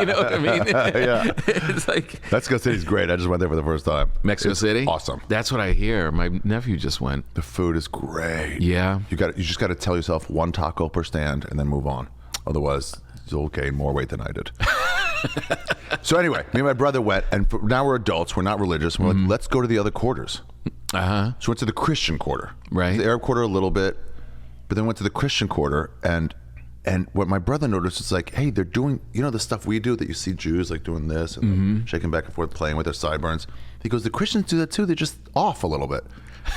know what I mean? Yeah. It's like Mexico City's great. I just went there for the first time. Mexico It's City. Awesome. That's what I hear. My nephew just went. The food is great. Yeah. You just got to tell yourself one taco per stand and then move on. Otherwise, you'll gain more weight than I did. So anyway, me and my brother went, and now we're adults. We're not religious. We're like, let's go to the other quarters. So we went to the Christian quarter. Right. The Arab quarter a little bit, but then went to the Christian quarter, and what my brother noticed is like, hey, they're doing, you know, the stuff we do that you see Jews like doing this and like shaking back and forth, playing with their sideburns. He goes, the Christians do that too. They're just off a little bit.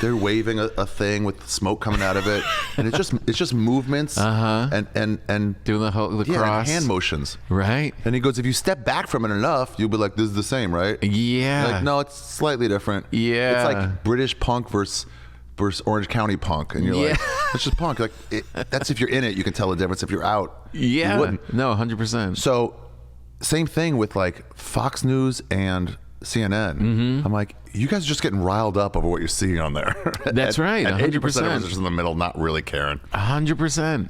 They're waving a thing with smoke coming out of it, and it's just movements and Doing the and cross. hand motions. Right. And he goes, if you step back from it enough, you'll be like, this is the same, right? Yeah. Like, no, it's slightly different. Yeah. It's like British punk versus versus Orange County punk, and you're like, it's just punk. Like that's if you're in it, you can tell the difference. If you're out, you wouldn't. No, 100%. So same thing with like Fox News and CNN. I'm like, you guys are just getting riled up over what you're seeing on there. That's right. 100% 100%. of us are just in the middle, not really caring. 100%.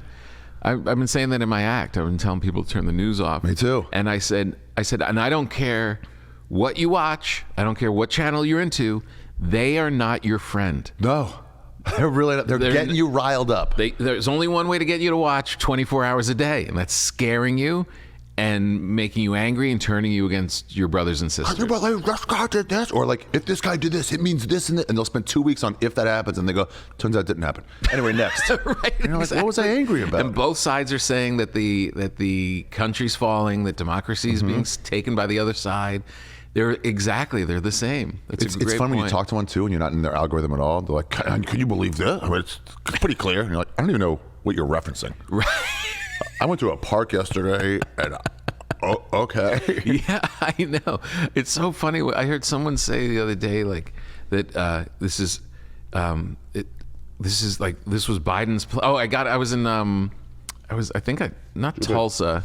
I've been saying that in my act. I've been telling people to turn the news off. Me too. And I said, and I don't care what you watch. I don't care what channel you're into. They are not your friend. No, they're really not. They're getting you riled up. There's only one way to get you to watch 24 hours a day, and that's scaring you and making you angry and turning you against your brothers and sisters. This guy did this, or like, if this guy did this, it means this and that. And they'll spend 2 weeks on if that happens, and they go, turns out it didn't happen. Anyway, next. Right, and you're like, what was I angry about? And both sides are saying that the country's falling, that democracy is being taken by the other side. They're the same. It's fun when you talk to one too, and you're not in their algorithm at all. They're like, can you believe this? I mean, it's pretty clear. And you're like, I don't even know what you're referencing. Right. I went to a park yesterday, and okay. Yeah, I know. It's so funny. I heard someone say the other day, like that. This was Biden's. Not Tulsa,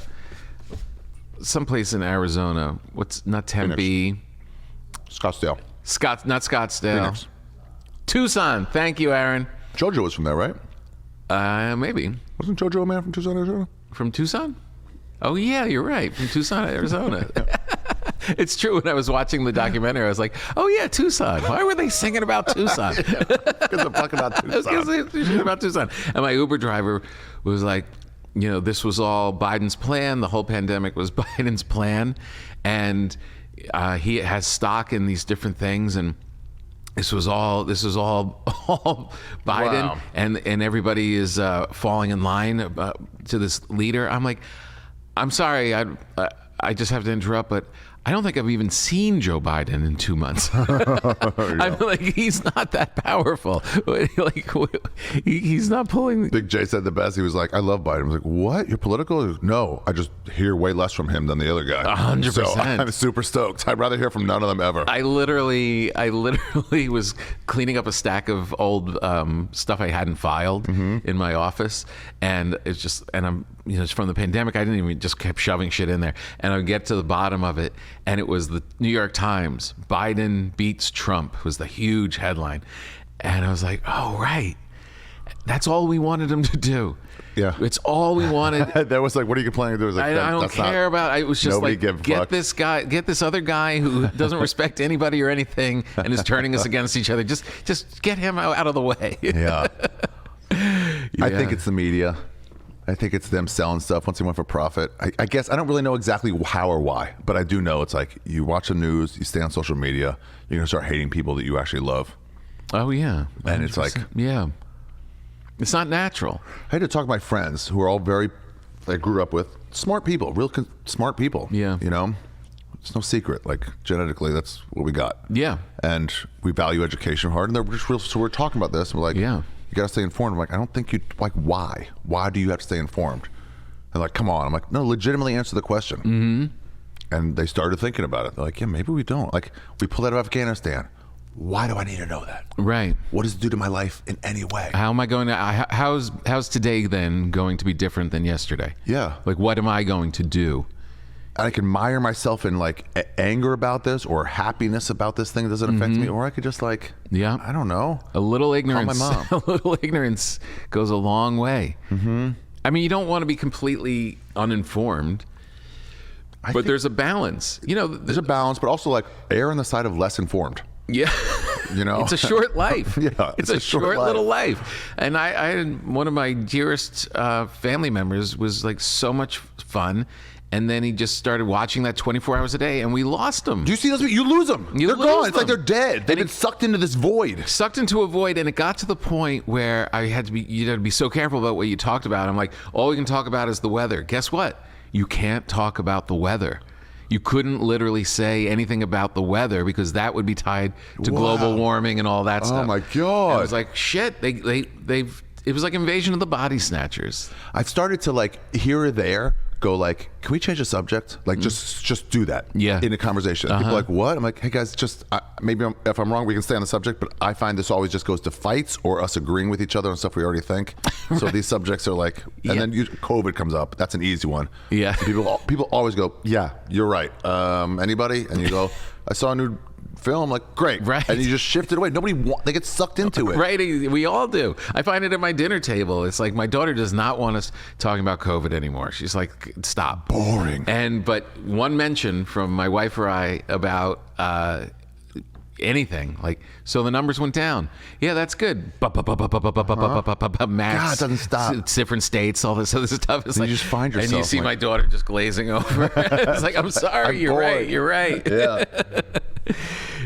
someplace in Arizona. Not Tempe? Scottsdale. Not Scottsdale. Phoenix. Tucson. Thank you, Aaron. JoJo was from there, right? Maybe. Wasn't JoJo a man from Tucson, Arizona? From Tucson? Oh, yeah, you're right. From Tucson, Arizona. It's true. When I was watching the documentary, I was like, oh, yeah, Tucson. Why were they singing about Tucson? Because they're talking about Tucson. About Tucson. And my Uber driver was like, this was all Biden's plan. The whole pandemic was Biden's plan. And he has stock in these different things. And this was all Biden, wow. and everybody is falling in line to this leader. I'm like, I'm sorry, I just have to interrupt, but I don't think I've even seen Joe Biden in 2 months. I'm like, he's not that powerful. Like, he's not pulling. Big J said the best. He was like, I love Biden. I was like, what? You're political? No, I just hear way less from him than the other guy. 100%. So I'm super stoked. I'd rather hear from none of them ever. I literally was cleaning up a stack of old stuff I hadn't filed in my office, and I'm it's from the pandemic. I didn't even, just kept shoving shit in there, and I would get to the bottom of it, and it was the New York Times. Biden beats Trump was the huge headline, and I was like, oh right, that's all we wanted him to do. Yeah, it's all we wanted. That was like, what are you complaining to? Like, I don't care about. It was just like, get this other guy who doesn't respect anybody or anything, and is turning us against each other. Just get him out of the way. Yeah. I think it's the media. I think it's them selling stuff once they went for profit. I guess I don't really know exactly how or why, but I do know it's like, you watch the news, you stay on social media, you're gonna start hating people that you actually love. Oh yeah, 100%. And it's like, yeah, it's not natural. I had to talk to my friends who are all I grew up with, smart people, smart people. Yeah, it's no secret. Like, genetically, that's what we got. Yeah, and we value education hard, and they're just real. So we're talking about this, and we're like, yeah. You got to stay informed. I'm like, I don't think you, like, why? Why do you have to stay informed? And like, come on. I'm like, no, legitimately answer the question. Mm-hmm. And they started thinking about it. They're like, yeah, maybe we don't. Like, we pulled out of Afghanistan. Why do I need to know that? Right. What does it do to my life in any way? How am I going to, how's today then going to be different than yesterday? Yeah. Like, what am I going to do? I can mire myself in like anger about this or happiness about this thing that doesn't affect me, or I could just like, yeah, I don't know. A little ignorance. Call my mom. A little ignorance goes a long way. Mm-hmm. I mean, you don't want to be completely uninformed, but there's a balance. There's a balance, but also like err on the side of less informed. Yeah. It's a short life. Yeah, it's a short little life. And I had one of my dearest family members was like so much fun. And then he just started watching that 24 hours a day, and we lost him. Do you see those? You lose them. They're gone. It's like they're dead. They've been sucked into this void. Sucked into a void, and it got to the point where you had to be so careful about what you talked about. I'm like, all we can talk about is the weather. Guess what? You can't talk about the weather. You couldn't literally say anything about the weather because that would be tied to global warming and all that stuff. Oh my God. And I was like, shit. It was like Invasion of the Body Snatchers. I've started to, like, here or there, go like, can we change the subject? Like just do that in a conversation. People are like, what? I'm like, hey guys, just maybe if I'm wrong, we can stay on the subject, but I find this always just goes to fights or us agreeing with each other on stuff we already think. So these subjects are like, and then COVID comes up. That's an easy one. Yeah. People always go, yeah, you're right. Anybody? And you go, I saw a new film, like, great, right? And you just shift it away. They get sucked into it, right? We all do. I find it at my dinner table. It's like my daughter does not want us talking about COVID anymore. She's like, stop, boring. But one mention from my wife or I about anything, like, so the numbers went down. Yeah, that's good. Max, God, it doesn't stop. It's different states, all this other stuff. It's like, you just find yourself, and you see my daughter just glazing over. It's like, I'm sorry, you're right. Yeah.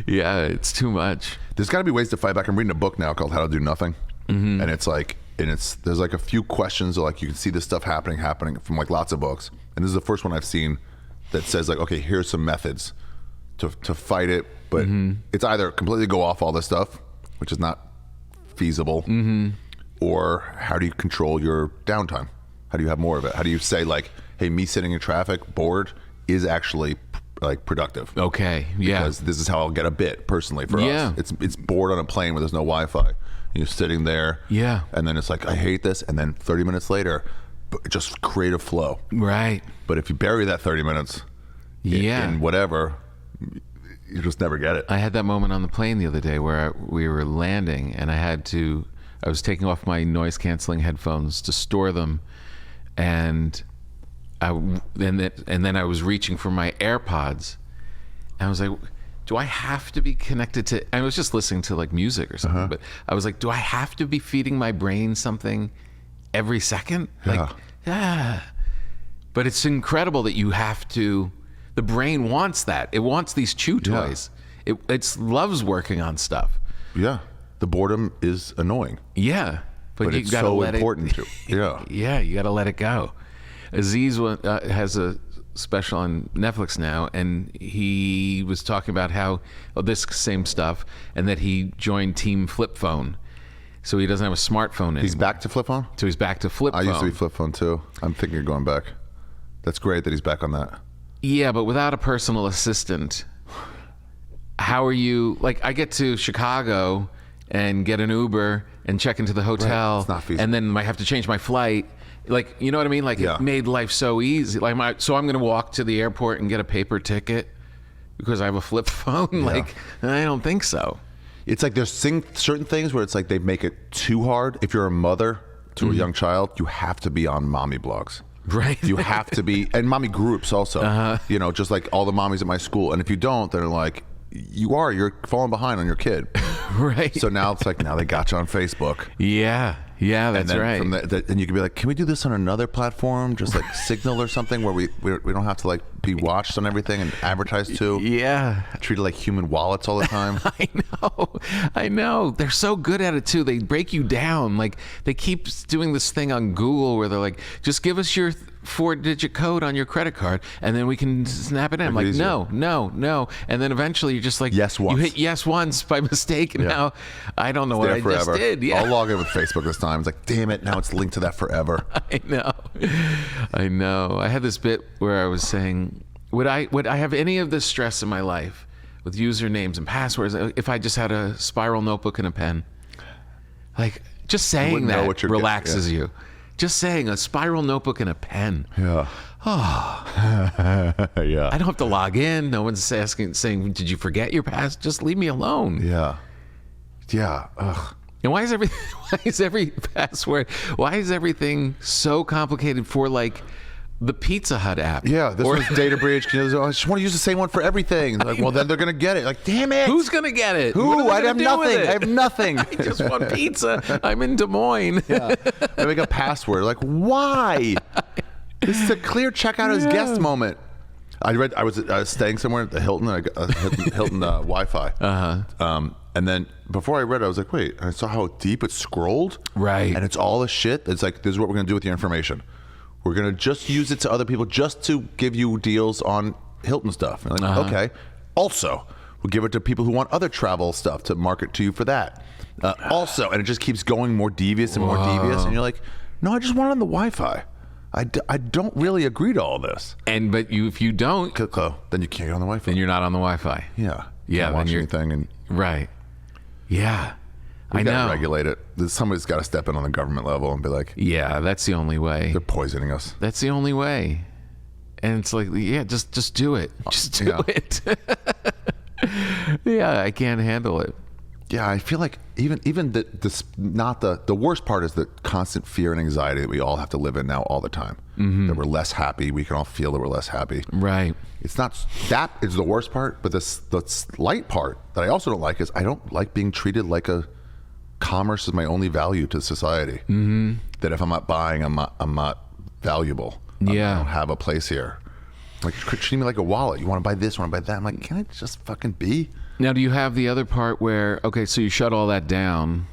Yeah, it's too much. There's got to be ways to fight back. I'm reading a book now called How to Do Nothing, and it's like, there's like a few questions, like you can see this stuff happening from like lots of books, and this is the first one I've seen that says like, okay, here's some methods to fight it, but it's either completely go off all this stuff, which is not feasible, or how do you control your downtime? How do you have more of it? How do you say like, hey, me sitting in traffic bored is actually like productive. Okay, yeah. Because this is how I'll get a bit personally for us. It's bored on a plane where there's no Wi-Fi. You're sitting there. Yeah. And then it's like, I hate this. And then 30 minutes later, just creative flow. Right. But if you bury that 30 minutes in whatever, you just never get it. I had that moment on the plane the other day where we were landing and I was taking off my noise canceling headphones to store them, and then I was reaching for my AirPods, and I was like, do I have to be connected to, I was just listening to like music or something, but I was like, do I have to be feeding my brain something every second? Like, but it's incredible that you have to, the brain wants that. It wants these chew toys. It loves working on stuff. Yeah. The boredom is annoying. Yeah. But you it's gotta so let important to. Yeah. Yeah, you got to let it go. Aziz has a special on Netflix now, and he was talking about how this same stuff, and that he joined Team Flip Phone, so he doesn't have a smartphone anymore. He's back to flip phone? So he's back to flip phone. I used to be flip phone too. I'm thinking of going back. That's great that he's back on that. Yeah, but without a personal assistant, how are you, like, I get to Chicago and get an Uber and check into the hotel, It's not feasible. and then I have to change my flight. Like, you know what I mean? Like, it made life so easy. Like, so I'm going to walk to the airport and get a paper ticket because I have a flip phone? Like, I don't think so. It's like there's certain things where it's like they make it too hard. If you're a mother to a young child, you have to be on mommy blogs. Right. You have to be, and mommy groups also, you know, just like all the mommies at my school. And if you don't, they're like, you're falling behind on your kid. Right. So now it's like, now they got you on Facebook. Yeah. Yeah, that's and then right. From and you can be like, can we do this on another platform, just like Signal or something, where we don't have to like be watched on everything and advertised to? Yeah. Treated like human wallets all the time. I know. They're so good at it too. They break you down. Like, they keep doing this thing on Google where they're like, just give us your 4-digit code on your credit card and then we can snap it in. I'm like, no. And then eventually you're just like, yes once. You hit yes once by mistake, and now I don't know what I just did. Yeah. I'll log in with Facebook this time. It's like, damn it, now it's linked to that forever. I know. I had this bit where I was saying, would I have any of this stress in my life with usernames and passwords if I just had a spiral notebook and a pen? Like, just saying that relaxes you. Just saying a spiral notebook and a pen. Yeah. Oh. Yeah. I don't have to log in. No one's saying, did you forget your pass? Just leave me alone. Yeah. Yeah. Ugh. And why is every password, why is everything so complicated for, like, the Pizza Hut app? Yeah, this one's data breach. I just want to use the same one for everything. Like, well, then they're going to get it. Like, damn it. Who's going to get it? Who? I have nothing. I have nothing. I just want pizza. I'm in Des Moines. Yeah. I make a password. Like, why? This is a clear checkout as guest moment. I was staying somewhere at the Hilton. I got Hilton Wi-Fi. And then before I read it, I was like, wait. I saw how deep it scrolled. Right. And it's all the shit. It's like, this is what we're going to do with your information. We're going to just use it to other people just to give you deals on Hilton stuff. And like, okay. Also, we'll give it to people who want other travel stuff to market to you for that. Also, and it just keeps going more devious and more devious. And you're like, no, I just want it on the Wi-Fi. I don't really agree to all this. But if you don't, then you can't get on the Wi-Fi. then you're not on the Wi-Fi. Yeah. Yeah, Can't then watch you're- anything, and Right. Yeah. we I gotta know. regulate it. Somebody's got to step in on the government level and be like, Yeah, that's the only way. they're poisoning us. That's the only way. And it's like, yeah, just do it. Just do Yeah. it. Yeah, I can't handle it. Yeah, I feel like even the worst part is the constant fear and anxiety that we all have to live in now all the time. That we're less happy. We can all feel that we're less happy. Right. It's not that is the worst part, but the slight part that I also don't like is I don't like being treated like commerce is my only value to society. That if I'm not buying, I'm not valuable. Yeah. I don't have a place here. Like treat me like a wallet. You want to buy this? Want to buy that? I'm like, can I just fucking be? Now, do you have the other part where, okay, so you shut all that down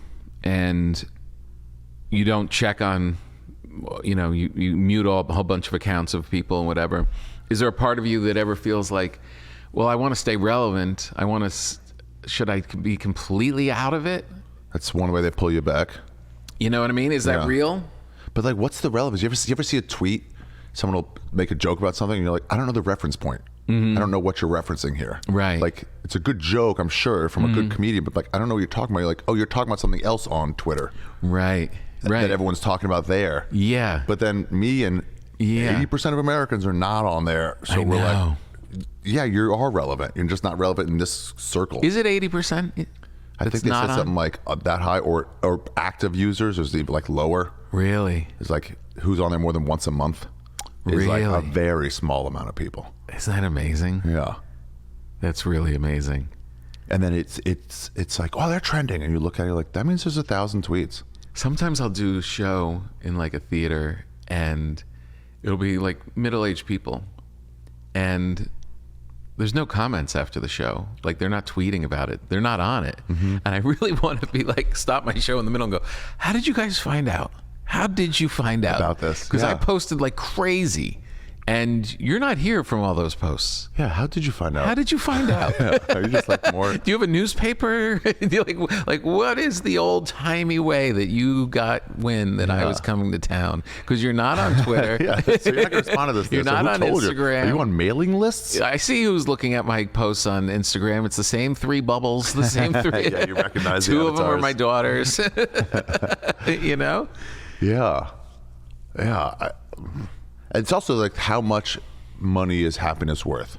and you don't check on, you mute a whole bunch of accounts of people and whatever. Is there a part of you that ever feels like, well, I want to stay relevant. Should I be completely out of it? That's one way they pull you back. You know what I mean? Is that real? But like, what's the relevance? You ever see a tweet? Someone will make a joke about something, and you're like, I don't know the reference point. I don't know what you're referencing here. Right. Like, it's a good joke, I'm sure, from a good comedian, but like, I don't know what you're talking about. You're like, oh, you're talking about something else on Twitter. Right. That everyone's talking about there. Yeah. But then me and 80% of Americans are not on there. So we're like, yeah, you are relevant. You're just not relevant in this circle. Is it 80%? I think they said something like that high, or active users is even like lower. Really? It's like who's on there more than once a month. Is like Really? a very small amount of people. Isn't that amazing? Yeah. That's really amazing. And then it's like, oh, they're trending, and you look at it like that means there's 1,000 tweets. Sometimes I'll do a show in like a theater and it'll be like middle-aged people and there's no comments after the show. Like they're not tweeting about it. They're not on it. And I really want to be like, stop my show in the middle and go, how did you guys find out? How did you find out About this? Because I Yeah. posted like crazy and you're not here from all those posts. Yeah, how did you find out? How did you find out? Are you just like more? Do you have a newspaper? Do you like what is the old timey way that you got wind that I was coming to town? Because you're not on Twitter. Yeah, so you're not gonna respond to this. You're So not who on told you? Instagram. Are you on mailing lists? I see who's looking at my posts on Instagram. It's the same three bubbles, the same three. Yeah, you recognize the Two of them are avatars. my daughters. You know? Yeah, yeah. It's also like how much money is happiness worth.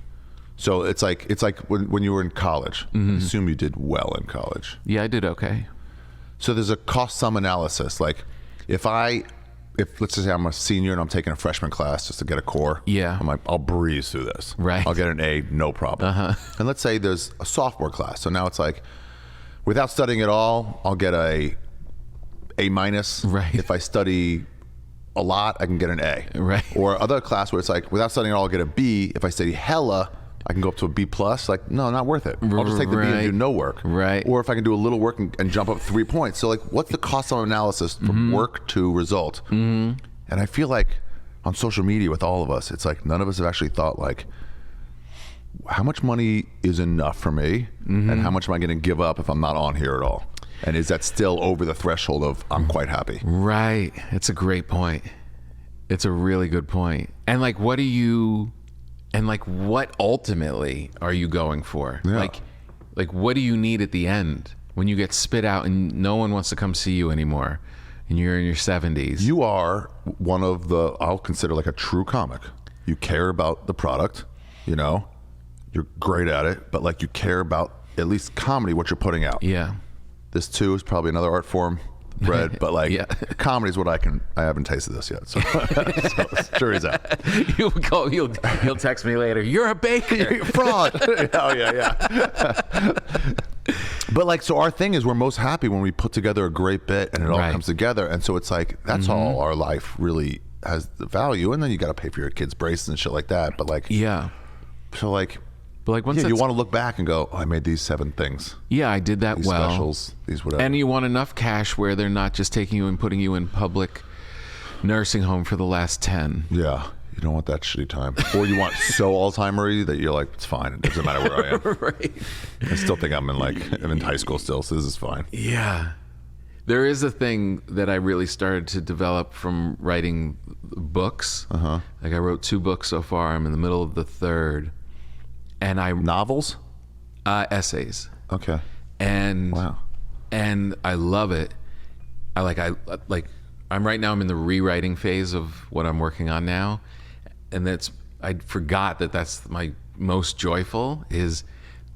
So it's like when you were in college. I assume you did well in college. Yeah, I did okay. So there's a cost sum analysis. Like if let's just say I'm a senior and I'm taking a freshman class just to get a core. Yeah. I'm like, I'll breeze through this. Right. I'll get an A, no problem. And let's say there's a sophomore class. So now it's like, without studying at all, I'll get A minus. Right. If I study a lot, I can get an A. Right. Or other class where it's like, without studying at all, I'll get a B. If I study hella, I can go up to a B plus. Like, no, not worth it. I'll just take the B and do no work. Right. Or if I can do a little work and jump up 3 points. So like, what's the cost of analysis from work to result? And I feel like on social media with all of us, it's like none of us have actually thought like, how much money is enough for me, and how much am I going to give up if I'm not on here at all? And is that still over the threshold of I'm quite happy? Right. It's a great point. It's a really good point. And like, what ultimately are you going for? Yeah. Like what do you need at the end when you get spit out and no one wants to come see you anymore and you're in your 70s? You are one of I'll consider like a true comic. You care about the product, you're great at it, but like you care about at least comedy, what you're putting out. Yeah. This too is probably another art form, bread, but like comedy is what I haven't tasted this yet. So, so jury's out. You'll text me later. You're a baker. Fraud. Oh yeah. But like, so our thing is we're most happy when we put together a great bit and it all comes together. And so it's like, that's all our life really has the value. And then you got to pay for your kids' braces and shit like that. But like, so like, but like once you want to look back and go, oh, I made these 7 things. Yeah, I did that These well. specials, these whatever. And you want enough cash where they're not just taking you and putting you in public nursing home for the last 10. Yeah. You don't want that shitty time. Or you want so Alzheimer-y that you're like, it's fine. It doesn't matter where I am. Right. I still think I'm in high school still, so this is fine. Yeah. There is a thing that I really started to develop from writing books. Like I wrote 2 books so far. I'm in the middle of the 3rd, and Novels? Essays. Okay. And wow. And I love it. I'm right now. I'm in the rewriting phase of what I'm working on now, and I forgot that's my most joyful, is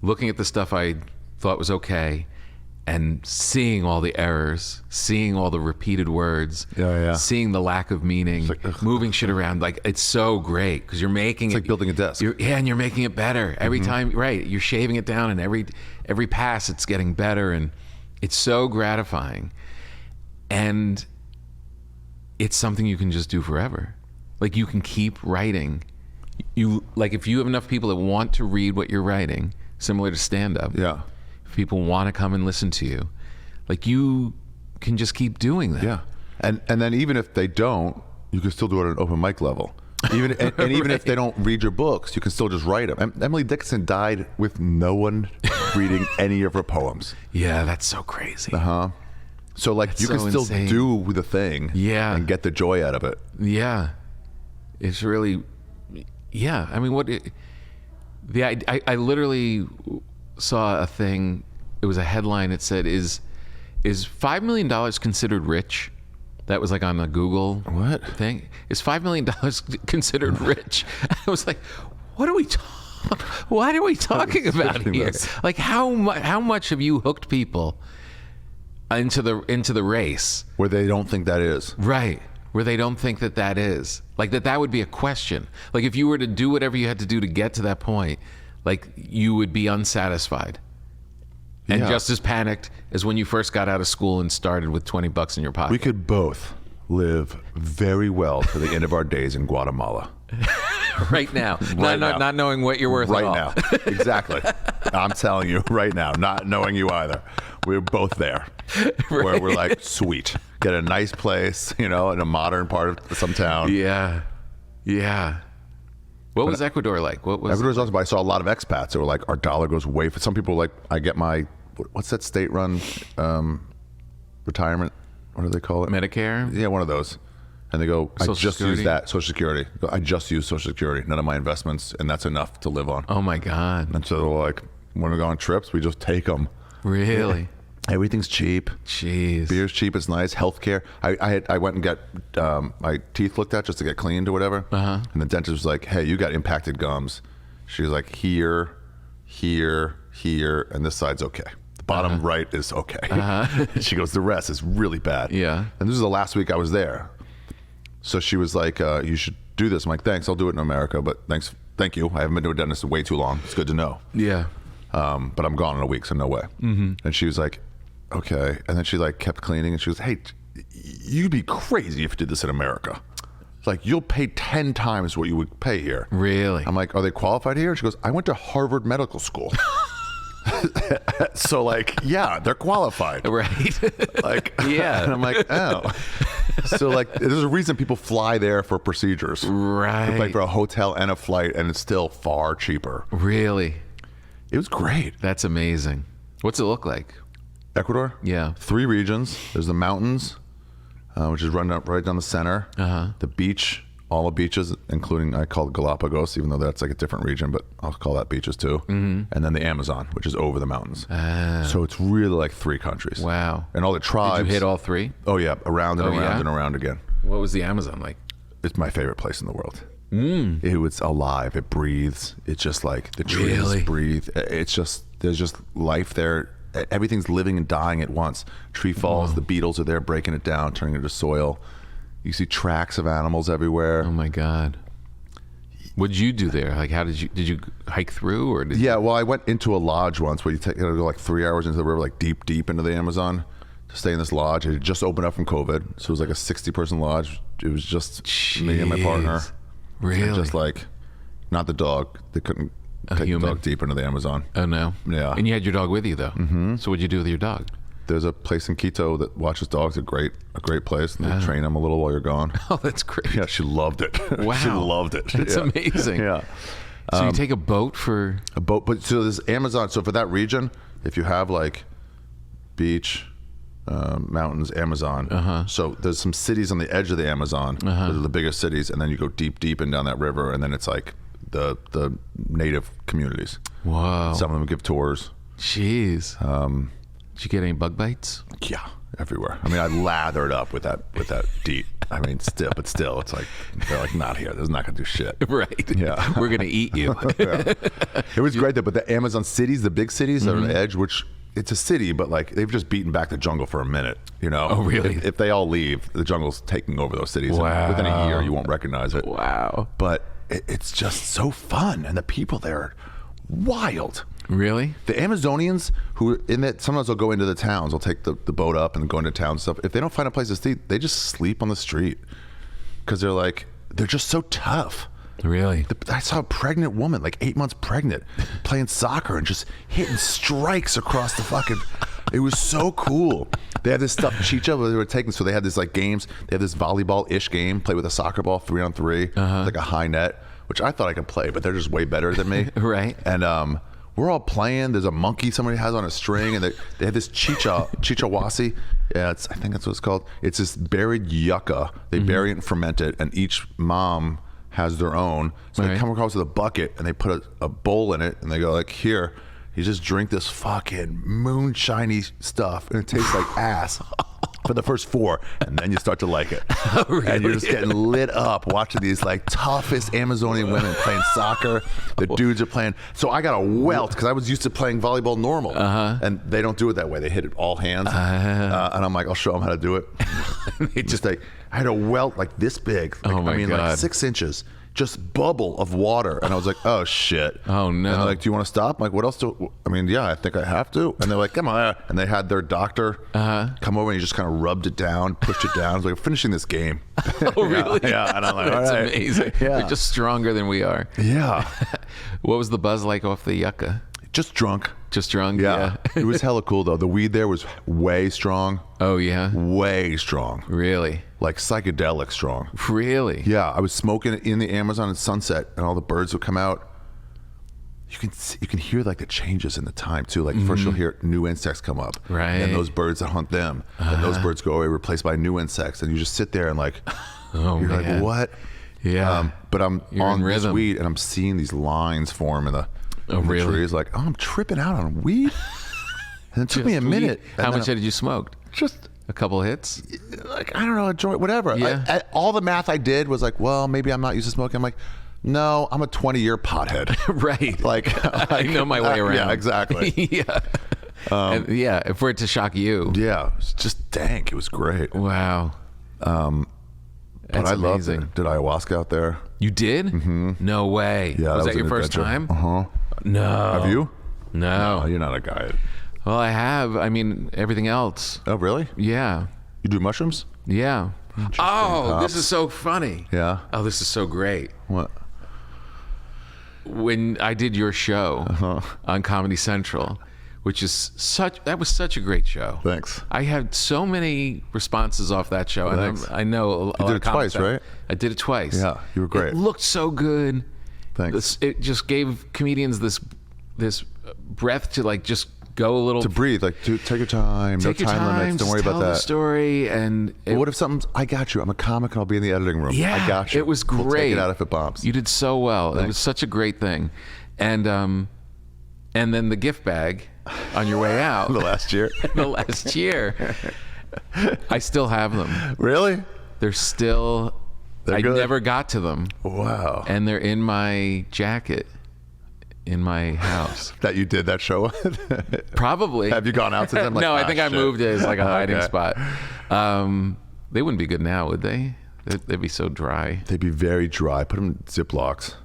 looking at the stuff I thought was okay and seeing all the errors, seeing all the repeated words, seeing the lack of meaning, moving shit around. Like, it's so great because you're making it's like building a desk. And you're making it better every time. Right, you're shaving it down, and every pass it's getting better, and it's so gratifying. And it's something you can just do forever. Like, you can keep writing. If you have enough people that want to read what you're writing, similar to stand-up. Yeah. If people want to come and listen to you, like, you can just keep doing that. Yeah. And then even if they don't, you can still do it at an open mic level. Even even if they don't read your books, you can still just write them. Emily Dickinson died with no one reading any of her poems. Yeah, that's so crazy. So like, that's you can still insane. Do the thing, and get the joy out of it. Yeah, it's really, I mean, I literally saw a thing. It was a headline. It said, "Is $5 million considered rich?" That was like on the Google thing. Is $5 million considered rich? I was like, what are we talking about here? Like, how much have you hooked people into the race where they don't think that is right? Where they don't think that is like that would be a question. Like, if you were to do whatever you had to do to get to that point, like, you would be unsatisfied and just as panicked as when you first got out of school and started with $20 in your pocket. We could both live very well to the end of our days in Guatemala. Right now. Not knowing what you're worth right at all. now. Exactly. I'm telling you right now, not knowing you either. We're both there. Right. Where we're like, sweet. Get a nice place, in a modern part of some town. Yeah. Yeah. What was Ecuador like? Ecuador's awesome, but I saw a lot of expats that were like, our dollar goes way for some people. Like, I get my, what's that state-run retirement? What do they call it? Medicare? Yeah, one of those. And they go, I just use that, Social Security. I just use Social Security, none of my investments, and that's enough to live on. Oh my God. And so they're like, when we go on trips, we just take them. Really? Yeah. Everything's cheap. Jeez. Beer's cheap, it's nice. Healthcare. I went and got my teeth looked at just to get cleaned or whatever. And the dentist was like, hey, you got impacted gums. She was like, here, and this side's okay. The bottom right is okay. She goes, the rest is really bad. Yeah. And this is the last week I was there. So she was like, you should do this. I'm like, thanks, I'll do it in America, but thank you. I haven't been to a dentist in way too long. It's good to know. Yeah. But I'm gone in a week, so no way. And she was like, okay. And then she like kept cleaning, and she was, hey, you'd be crazy if you did this in America. Like, you'll pay 10 times what you would pay here. Really? I'm like, are they qualified here? And she goes, I went to Harvard Medical School. So like, yeah, they're qualified. Right. Like, yeah. And I'm like, oh. So like, there's a reason people fly there for procedures. Right. Like, for a hotel and a flight, and it's still far cheaper. Really? It was great. That's amazing. What's it look like? Ecuador? Yeah. 3 regions. There's the mountains, which is run up right down the center. The beach, all the beaches, including, I call it Galapagos, even though that's like a different region, but I'll call that beaches too. And then the Amazon, which is over the mountains. So it's really like 3 countries. Wow. And all the tribes. Did you hit all 3? Oh yeah, around and around and around again. What was the Amazon like? It's my favorite place in the world. It was alive. It breathes. It's just like the trees breathe. It's just, there's just life there. Everything's living and dying at once. Tree falls, the beetles are there breaking it down, turning it into soil. You see tracks of animals everywhere. Oh my God. What did you do there? Like, how did you hike through, or well, I went into a lodge once where you go like 3 hours into the river, like deep into the Amazon to stay in this lodge. It had just opened up from COVID, so it was like a 60-person lodge. It was just me and my partner. Really? And just like, not the dog. They couldn't take the dog deep into the Amazon. Oh no. Yeah. And you had your dog with you though. So what'd you do with your dog? There's a place in Quito that watches dogs. A great place. And they train them a little while you're gone. Oh, that's great. Yeah, she loved it. Wow. She loved it. That's amazing. Yeah. So you take a boat for a boat, but so this Amazon. So for that region, if you have like beach, mountains, Amazon. So there's some cities on the edge of the Amazon. Those are the biggest cities, and then you go deep in down that river, and then it's like the native communities. Wow. Some of them give tours. Jeez. Did you get any bug bites? Yeah, everywhere. I mean, I lathered up with that DEET. I mean, still, it's like they're like, not here. This is not gonna do shit. Right. Yeah. We're gonna eat you. Yeah. It was great though, but the Amazon cities, the big cities that are on the edge, which it's a city, but like they've just beaten back the jungle for a minute. You know? Oh, really? If they all leave, the jungle's taking over those cities. Wow. And within a year, you won't recognize it. Wow. But it's just so fun, and the people there are wild. Really? The Amazonians who sometimes they'll go into the towns, they'll take the boat up and go into town and stuff. If they don't find a place to sleep, they just sleep on the street because they're just so tough. Really? I saw a pregnant woman, like 8 months pregnant, playing soccer and just hitting strikes across the fucking. It was so cool. They had this stuff, chicha, they were taking. So they had this like games. They had this volleyball-ish game, play with a soccer ball, 3-on-3, like a high net, which I thought I could play, but they're just way better than me. Right. And we're all playing. There's a monkey somebody has on a string, and they have this chichawasi. Yeah, I think that's what it's called. It's this buried yucca. They bury it and ferment it, and each mom has their own. So they come across with a bucket, and they put a bowl in it, and they go like, here, you just drink this fucking moonshiny stuff, and it tastes like ass. For the first 4, and then you start to like it. Oh, really? And you're just getting lit up watching these like toughest Amazonian women playing soccer. The dudes are playing. So I got a welt because I was used to playing volleyball normal, and they don't do it that way. They hit it all hands, and I'm like, I'll show them how to do it. It just like I had a welt like this big. Like, Oh my God. like 6 inches. Just bubble of water, and I was like, "Oh shit!" Oh no! And they're like, "Do you want to stop?" I'm like, "What else do?" I mean, yeah, I think I have to. And they're like, "Come on!" And they had their doctor come over, and he just kind of rubbed it down, pushed it down. I was like, "Finishing this game." Oh really? Yeah. And I'm like, that's all right. amazing. Yeah. They're just stronger than we are. Yeah. What was the buzz like off the yucca? Just drunk. Just drunk? Yeah. It was hella cool though. The weed there was way strong. Oh yeah. Way strong. Really? Like psychedelic strong. Really? Yeah. I was smoking it in the Amazon at sunset, and all the birds would come out. You can hear like the changes in the time too. Like first you'll hear new insects come up, right? And those birds that hunt them, and those birds go away, replaced by new insects, and you just sit there and like, oh, you're man. like, what? Yeah. But I'm You're on in this rhythm. weed, and I'm seeing these lines form in the really? trees. Like, oh, I'm tripping out on weed. And it took me a minute. How much had you smoked? Just a couple hits? like, I don't know, a joint, whatever. Yeah. All the math I did was like, well, maybe I'm not used to smoking. I'm like, no, I'm a 20-year pothead. Right. Like, I know my way around. Yeah, exactly. Yeah. And yeah, for it to shock you. Yeah, it was just dank. It was great. Wow. But That's I loved amazing. it. Did ayahuasca out there. You did? Mm-hmm. No way. Yeah, Was that an your first adventure. time? No. Have you? No. Oh, you're not a guy. Well, I have. I mean, everything else. Oh, really? Yeah. You do mushrooms? Yeah. Oh, this is so funny. Yeah. Oh, this is so great. What? When I did your show on Comedy Central, which is that was such a great show. Thanks. I had so many responses off that show. Thanks. And I know a lot did of it twice, comics right? I did it twice. Yeah, you were great. It looked so good. Thanks. It just gave comedians this breath to like just go a little. To breathe, like take your time. Take No your time limits. Don't just worry tell about the that. story and. But what if something's? I got you. I'm a comic, and I'll be in the editing room. Yeah, I got you. it was We'll great. take it out if it bombs. You did so well. Thanks. It was such a great thing, and then the gift bag on your way out. The last year. The last year, I still have them. Really? They're still. I good? never got to them, Wow. and they're in my jacket in my house. That you did that show with? Probably. Have you gone out since then? Like, no, I ah, think I shit. moved it as like a hiding Okay. spot. They wouldn't be good now, would they? They'd be so dry. They'd be very dry. Put them in Ziplocs.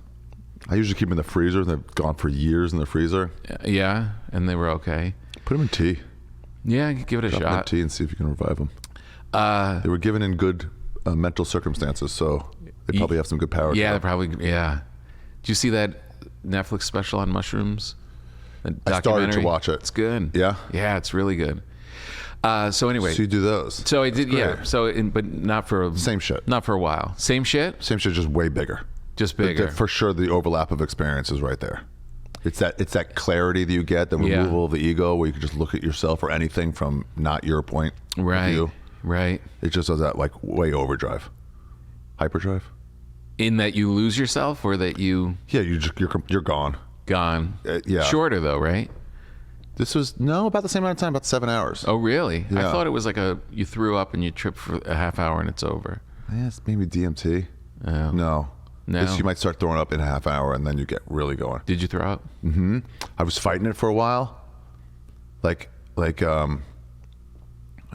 I usually keep them in the freezer. They've gone for years in the freezer. Yeah, and they were okay. Put them in tea. Yeah, give it a Drop them in shot. tea and see if you can revive them. They were given in good mental circumstances, so they probably have some good power. Yeah, to they them. probably. Yeah. Did you see that Netflix special on mushrooms? The I started to documentary? watch it. It's good. Yeah? Yeah, it's really good. So anyway, So you do those. so I did. Great. Yeah. So, but not for Same shit. Not for a while. Same shit. Same shit, just way bigger. Just bigger. For sure, the overlap of experience is right there. It's that clarity that you get, the removal of the ego, where you can just look at yourself or anything from not your point of view. Right. It just does that like way overdrive, hyperdrive. In that you lose yourself, or that you you're gone. Gone. Yeah. Shorter though, right? This was about the same amount of time, about 7 hours. Oh, really? Yeah. I thought it was like you threw up and you trip for a half hour and it's over. Yeah, it's maybe DMT. Oh. No. No. You might start throwing up in a half hour and then you get really going. Did you throw up? Mm-hmm. I was fighting it for a while. I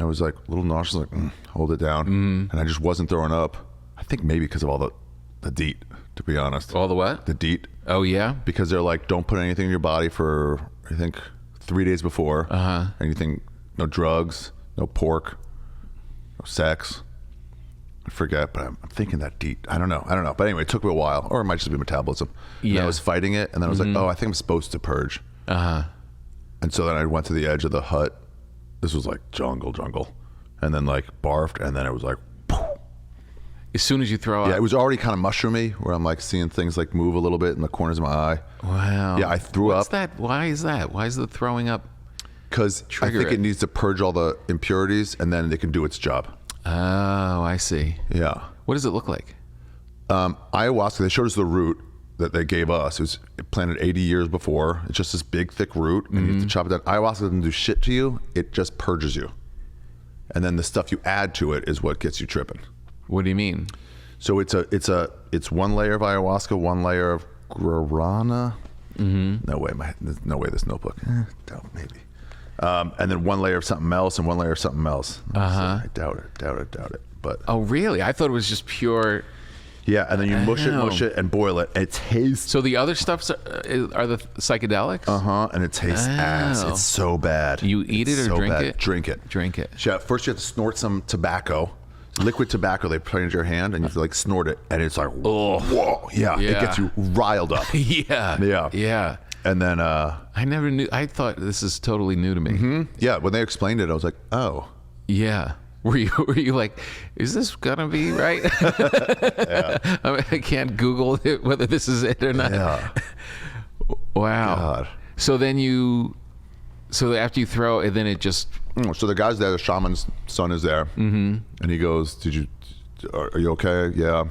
was like a little nauseous, like hold it down, and I just wasn't throwing up. I think maybe because of all the DEET, to be honest. All the what? The DEET. Oh yeah. Because they're like, don't put anything in your body for I think 3 days before. Anything, no drugs, no pork, no sex. I forget, but I'm thinking that DEET. I don't know. But anyway, it took me a while, or it might just be metabolism. Yeah. And I was fighting it, and then I was like, oh, I think I'm supposed to purge. And so then I went to the edge of the hut. This was like jungle, and then like barfed, and then it was like, poof. As soon as you throw up. Yeah, it was already kind of mushroomy, where I'm like seeing things like move a little bit in the corners of my eye. Wow. Yeah, I threw What's up. that? Why is that? Why is the throwing up? Because I think it needs to purge all the impurities, and then it can do its job. Oh, I see. Yeah. What does it look like? Ayahuasca, they showed us the root that they gave us. It was planted 80 years before. It's just this big, thick root, and you have to chop it down. Ayahuasca doesn't do shit to you. It just purges you. And then the stuff you add to it is what gets you tripping. What do you mean? So it's one layer of ayahuasca, one layer of guarana. No way, there's no way this notebook. Doubt maybe. And then one layer of something else and one layer of something else. I doubt it. But Oh, really? I thought it was just pure. yeah, and then you mush it, and boil it. It tastes. So the other stuffs are the psychedelics? And it tastes ass. It's so bad. You eat it or drink it? Drink it. Drink it. Yeah, first you have to snort some tobacco. Liquid tobacco they put into your hand, and you have to like snort it, and it's like, whoa. Yeah, it gets you riled up. Yeah. And then I never knew. I thought this is totally new to me. yeah, when they explained it, I was like, oh. Yeah. Were you like, is this gonna be right? I mean, I can't Google it, whether this is it or not. Yeah. Wow. God. So after you throw it, then it just. So the guy's there, the shaman's son is there, and he goes, are you okay? Yeah.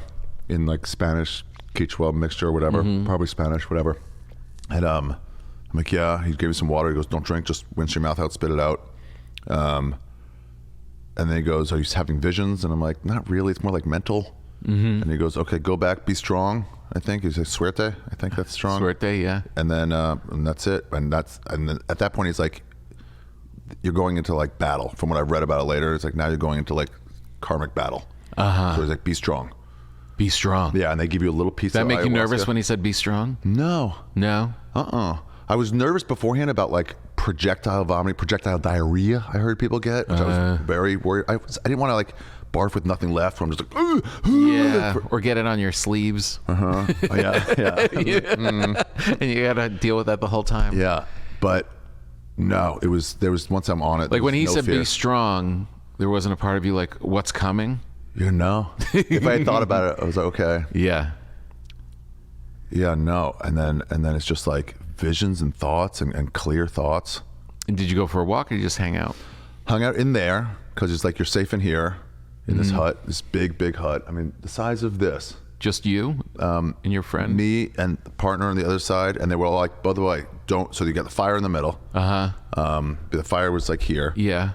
In like Spanish, Quechua mixture or whatever, probably Spanish, whatever. And I'm like, yeah. He gave me some water. He goes, don't drink, just rinse your mouth out, spit it out. And then he goes, are you having visions? And I'm like, not really. It's more like mental. And he goes, okay, go back, be strong. I think he's like, suerte. I think that's strong. Suerte, yeah. And then and that's it. And then at that point, he's like, you're going into like battle. From what I've read about it later, it's like now you're going into like karmic battle. So he's like, be strong. Be strong. Yeah, and they give you a little piece Did of that make you ayahuasca. nervous when he said be strong? No. No? I was nervous beforehand about like projectile vomiting, projectile diarrhea I heard people get, which I was very worried. I didn't want to like barf with nothing left. I'm just like, yeah, or get it on your sleeves. Oh, yeah. And you gotta deal with that the whole time. Yeah, but no, there was once I'm on it. Like when he said fear. be strong, there wasn't a part of you like, what's coming? You know, if I had thought about it, I was like, okay. Yeah. Yeah, no. And then it's just like visions and thoughts and clear thoughts. And did you go for a walk or did you just hang out? Hung out in there because it's like you're safe in here, in this hut, this big hut. I mean, the size of this. Just you and your friend? Me and the partner on the other side. And they were all like, by the way, don't. So you got the fire in the middle. The fire was like here. Yeah.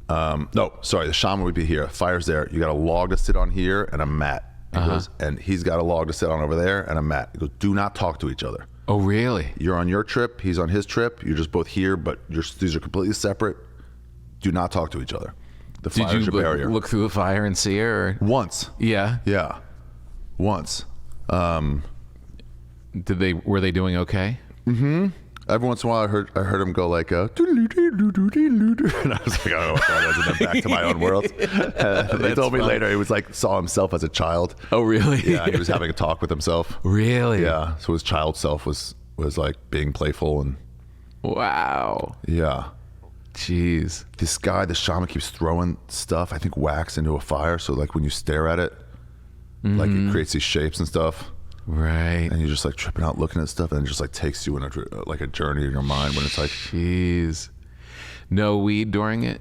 No, sorry, the shaman would be here. Fire's there. You got a log to sit on here and a mat. He goes, and he's got a log to sit on over there and a mat. He goes, do not talk to each other. Oh, really? You're on your trip. He's on his trip. You're just both here, but these are completely separate. Do not talk to each other. The Did fire's you your barrier. look through the fire and see her? Or? Once. Yeah. Yeah. Once. Were they doing okay? Every once in a while, I heard him go like, doodle-doo-doo-doo-doo-doo-doo. And I was like, I don't know what that is. And then back to my own world. They told me later he was like, saw himself as a child. Oh, really? Yeah, he was having a talk with himself. Really? Yeah, so his child self was like being playful and. Wow. Yeah. Jeez. This guy, the shaman, keeps throwing stuff, I think wax into a fire. So like when you stare at it, like it creates these shapes and stuff. Right. And you're just like tripping out, looking at stuff, and it just like takes you in a journey in your mind when it's like, jeez. No weed during it?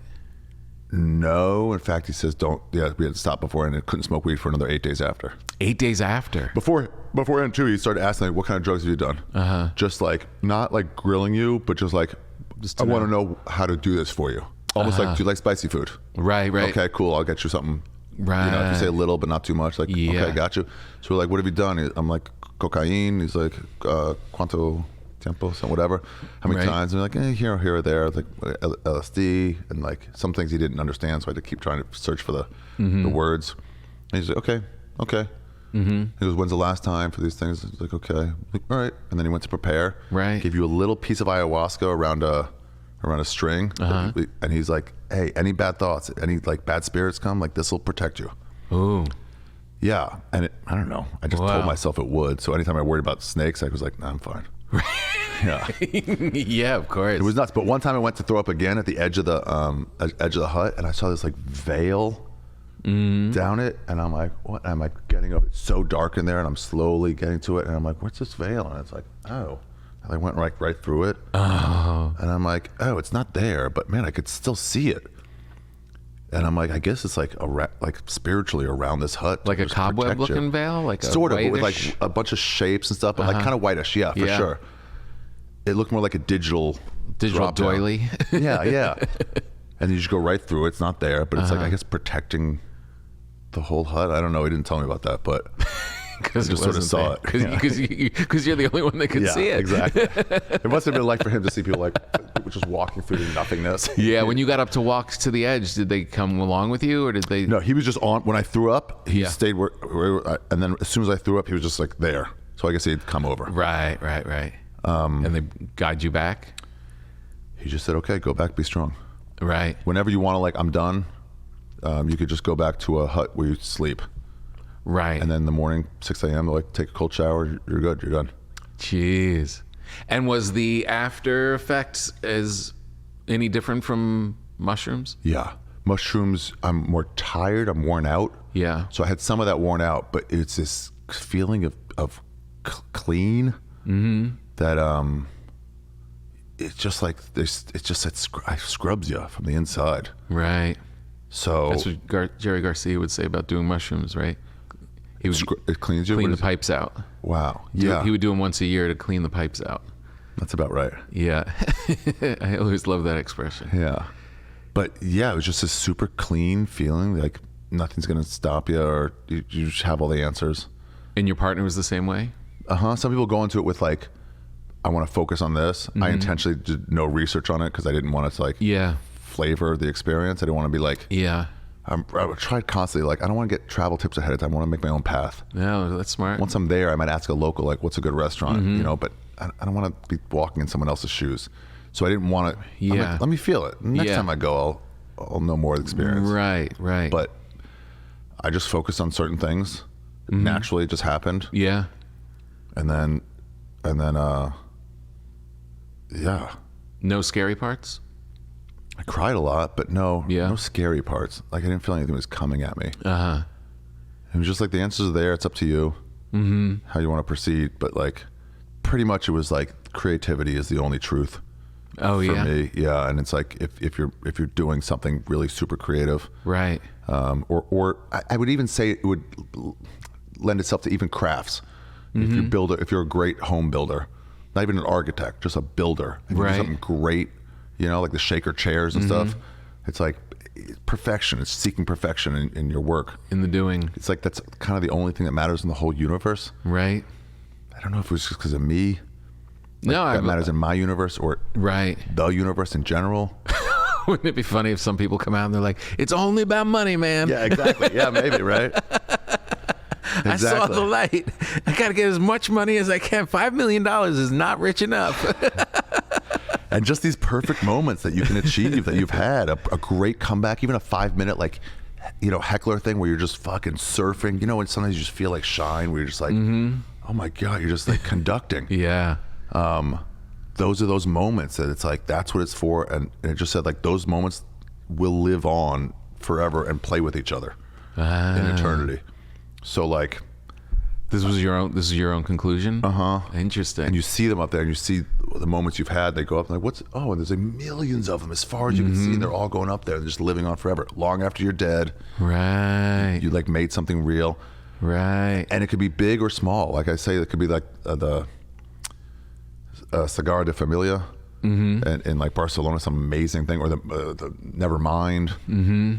no. In fact, he says don't. Yeah, we had to stop before, and it couldn't smoke weed for another 8 days after. 8 days after? Beforehand too, he started asking like, what kind of drugs have you done? Just like not like grilling you, but just like, I want to know how to do this for you. Almost like, do you like spicy food? Right. Okay, cool. I'll get you something. Right. You know, if you say a little but not too much, like, okay, got you. So we're like, what have you done? I'm like, cocaine. He's like, cuánto tiempo, so whatever. How many times? And we're like, here or there. Like LSD and like some things he didn't understand, so I had to keep trying to search for the words. And he's like, okay. He goes, when's the last time for these things? I was like, okay. I'm like, all right. And then he went to prepare. Right. Gave you a little piece of ayahuasca around a string. And he's like, hey, any bad thoughts, any like bad spirits come, like this will protect you. Ooh. Yeah. And I don't know. I just told myself it would. So anytime I worried about snakes, I was like, nah, I'm fine. Yeah. Yeah, of course. It was nuts. But one time I went to throw up again at the edge of the hut, and I saw this like veil down it, and I'm like, what? And I'm like getting up. It's so dark in there, and I'm slowly getting to it, and I'm like, what's this veil? And it's like, oh. And I went right through it. Oh. And I'm like, oh, it's not there, but man, I could still see it. And I'm like, I guess it's like like spiritually around this hut, like a cobweb looking veil, like sort of, whitish? with like a bunch of shapes and stuff, but like kind of whitish, yeah, for sure. It looked more like a digital doily. Yeah. And you just go right through it. It's not there, but it's like, I guess, protecting the whole hut. I don't know. He didn't tell me about that, but because I just sort of saw it. Because you're the only one that could see it. Exactly. It must have been like for him to see people like just walking through the nothingness. Yeah. When you got up to walk to the edge, did they come along with you, or did they? No, he was just on. When I threw up, he stayed where and then as soon as I threw up, he was just like there. So I guess he'd come over. Right. And they guide you back? He just said, okay, go back, be strong. Right. Whenever you want to, like, I'm done, you could just go back to a hut where you sleep. Right. And then in the morning, 6 a.m., like, take a cold shower, you're good, you're done. Jeez. And was the after effects any different from mushrooms? Yeah. Mushrooms, I'm more tired, I'm worn out. Yeah. So I had some of that worn out, but it's this feeling of clean that it's just like it scrubs you from the inside. Right. So that's what Jerry Garcia would say about doing mushrooms, right? He would it cleans you. Clean the pipes out. Wow. Yeah. He would do them once a year to clean the pipes out. That's about right. Yeah. I always love that expression. Yeah. But yeah, it was just a super clean feeling, like nothing's gonna stop you, or you just have all the answers. And your partner was the same way? Some people go into it with like, I want to focus on this. I intentionally did no research on it because I didn't want it to like flavor the experience. I didn't want to be like, I tried constantly, like, I don't want to get travel tips ahead of time. I want to make my own path. No, that's smart. Once I'm there, I might ask a local, like, what's a good restaurant, you know, but I don't want to be walking in someone else's shoes. So I didn't want to, like, let me feel it. Next time I go, I'll know more of the experience. Right. But I just focused on certain things. Naturally, it just happened. Yeah. And then, yeah. No scary parts? I cried a lot, but no scary parts. Like, I didn't feel anything was coming at me. It was just like, the answers are there. It's up to you how you want to proceed. But like, pretty much it was like, creativity is the only truth. Oh, for me. Yeah. And it's like, if you're doing something really super creative. Right. Or I would even say it would lend itself to even crafts. If you're a great home builder, not even an architect, just a builder, and you do something great, you know, like the shaker chairs and stuff. It's like perfection. It's seeking perfection in your work, in the doing. It's like that's kind of the only thing that matters in the whole universe. Right. I don't know if it was just because of me. Like, no, that matters in my universe, or the universe in general. Wouldn't it be funny if some people come out and they're like, it's only about money, man? Yeah, exactly. Yeah, maybe, right? Exactly. I saw the light. I got to get as much money as I can. $5 million is not rich enough. And just these perfect moments that you can achieve, that you've had, a great comeback, even a 5-minute, like, you know, heckler thing where you're just fucking surfing. You know, when sometimes you just feel like shine, where you're just like, oh my God, you're just like conducting. Yeah. Those are those moments that it's like, that's what it's for. And it just said, like, those moments will live on forever and play with each other in eternity. So like, This was your own. This is your own conclusion. Interesting. And you see them up there, and you see the moments you've had. They go up and like, what's? Oh, and there's like millions of them as far as you can see. And they're all going up there and just living on forever, long after you're dead. Right. You like made something real. Right. And it could be big or small. Like I say, it could be like the Cigar de Familia. And in like Barcelona, some amazing thing, or the Nevermind,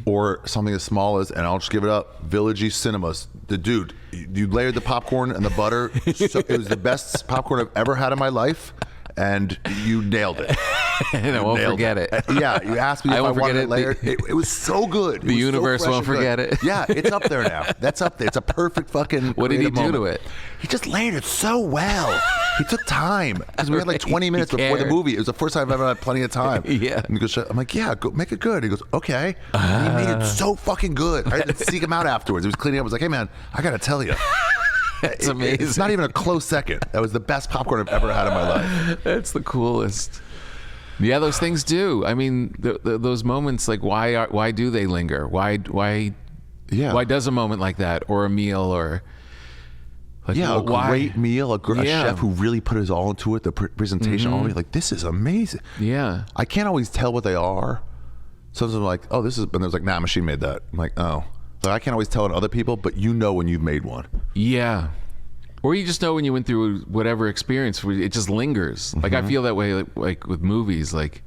or something as small as, and I'll just give it up, Villagey Cinemas. The dude, you layered the popcorn and the butter. So it was the best popcorn I've ever had in my life, and you nailed it. And I won't forget it. Yeah, you asked me if I wanted it layered. It was so good. The universe won't forget it. Yeah, it's up there now. That's up there. It's a perfect fucking. What did he do to it? He just layered it so well. He took time because we had like 20 minutes before the movie. It was the first time I've ever had plenty of time. Yeah. And he goes, I'm like, yeah, go make it good. He goes, okay. And he made it so fucking good. I had to seek him out afterwards. He was cleaning up. I was like, hey man, I gotta tell you. That's amazing. It's not even a close second. That was the best popcorn I've ever had in my life. That's the coolest. Yeah, those things do. I mean, those moments, like, why do they linger? Why does a moment like that, or a meal, or like, a great meal, a chef who really put his all into it, the presentation, all like, this is amazing. Yeah, I can't always tell what they are. Sometimes I'm like, oh, this is, and there's like, nah, machine made that. I'm like, oh, so I can't always tell in other people, but you know when you've made one. Yeah. Or you just know when you went through whatever experience, it just lingers. Like I feel that way, like with movies. Like,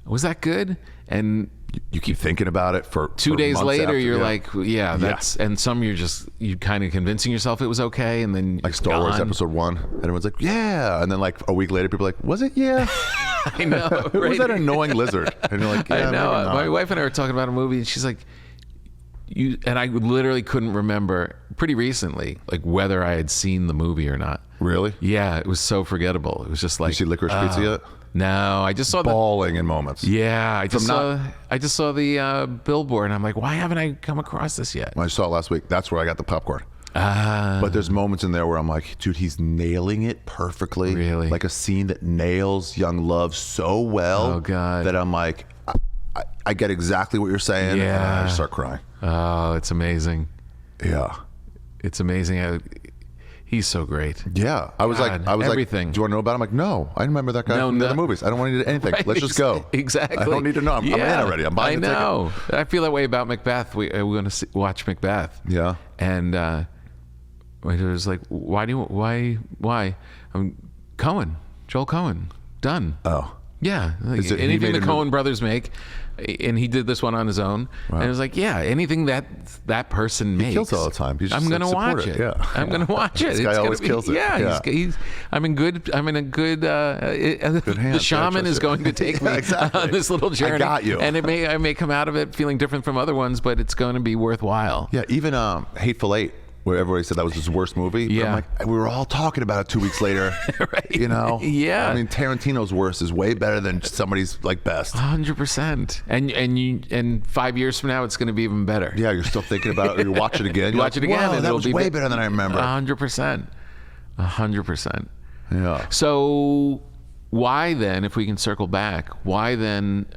was that good? And you keep thinking about it for 2 days later. After, you're like, yeah, that's. And some you kind of convincing yourself it was okay, and then like Star Wars Episode 1, and everyone's like, yeah, and then like a week later, people are like, was it? Yeah. I know. Who was that annoying lizard? And you're like, yeah, I know. My wife and I were talking about a movie, and she's like. And I literally couldn't remember pretty recently, like whether I had seen the movie or not. Really? Yeah, it was so forgettable. It was just like. Did you see Licorice Pizza yet? No, I just saw bawling in moments. Yeah, I just saw the billboard, and I'm like, why haven't I come across this yet? When I saw it last week, that's where I got the popcorn. But there's moments in there where I'm like, dude, he's nailing it perfectly. Really? Like a scene that nails young love so well. Oh God. That I'm like, I get exactly what you're saying. Yeah. And I just start crying. Oh, it's amazing. Yeah. It's amazing. He's so great. Yeah. I was God, like, everything. Do you want to know about him? I'm like, no, I remember that guy from the other movies. I don't want to know anything. Right, Let's just go. Exactly. I don't need to know. I'm in already. I'm buying the ticket. I know. I feel that way about Macbeth. We're going to watch Macbeth. Yeah. And it was like, why? Cohen, Joel Cohen, done. Oh. Yeah, anything the Coen brothers make, and he did this one on his own. Wow. And it was like, yeah, anything that person makes, he kills it all the time. I'm going to watch it. Yeah. I'm going to watch it. This guy always kills it. Yeah, yeah. I'm in a good. Good hands. The shaman is going to take me on this little journey. I got you. And I may come out of it feeling different from other ones, but it's going to be worthwhile. Yeah, even Hateful Eight, where everybody said that was his worst movie. Yeah. But I'm like, we were all talking about it 2 weeks later. Right. You know? Yeah. I mean, Tarantino's worst is way better than somebody's like best. 100%. And 5 years from now, it's going to be even better. Yeah, you're still thinking about it. You watch it again. You watch it again. And that was way better than I remember. 100%. 100%. Yeah. So why then, if we can circle back, why then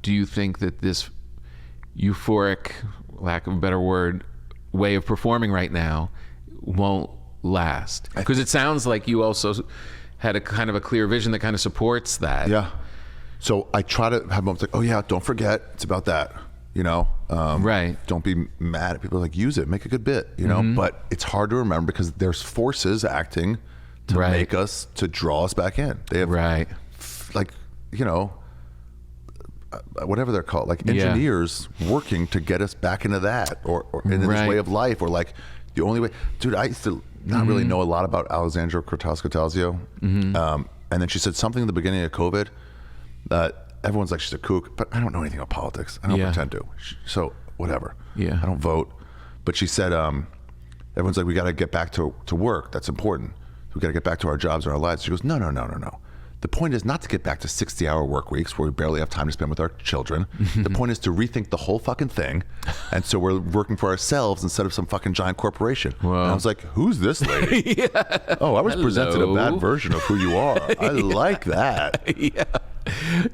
do you think that this euphoric, lack of a better word, way of performing right now won't last? Because it sounds like you also had a kind of a clear vision that kind of supports that. Yeah. So I try to have moments like, oh yeah, don't forget, it's about that, you know? Right. Don't be mad at people, like use it, make a good bit, you know? But it's hard to remember because there's forces acting to make us, to draw us back in. They have like, you know, whatever they're called, like engineers working to get us back into that or in this way of life, or like the only way. Dude, I used to not really know a lot about Alessandra Cortaz-Cotasio. And then she said something in the beginning of COVID that everyone's like, she's a kook, but I don't know anything about politics. I don't pretend to. So whatever. Yeah. I don't vote. But she said, everyone's like, we got to get back to work. That's important. We got to get back to our jobs and our lives. She goes, no. The point is not to get back to 60-hour work weeks where we barely have time to spend with our children. The point is to rethink the whole fucking thing. And so we're working for ourselves instead of some fucking giant corporation. Wow. And I was like, who's this lady? Oh, I was presented a bad version of who you are. I like that.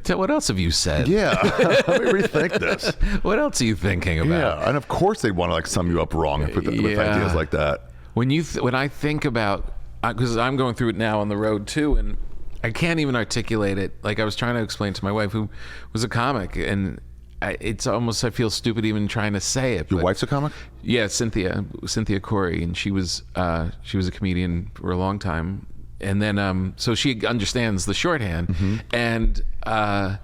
So what else have you said? Yeah. Let me rethink this. What else are you thinking about? Yeah. And of course they want to like sum you up wrong with ideas like that. When I think about, because I'm going through it now on the road too, and I can't even articulate it. Like I was trying to explain to my wife, who was a comic, and it's almost, I feel stupid even trying to say it. Your wife's a comic? Yeah, Cynthia Corey, and she was a comedian for a long time, and then so she understands the shorthand, and I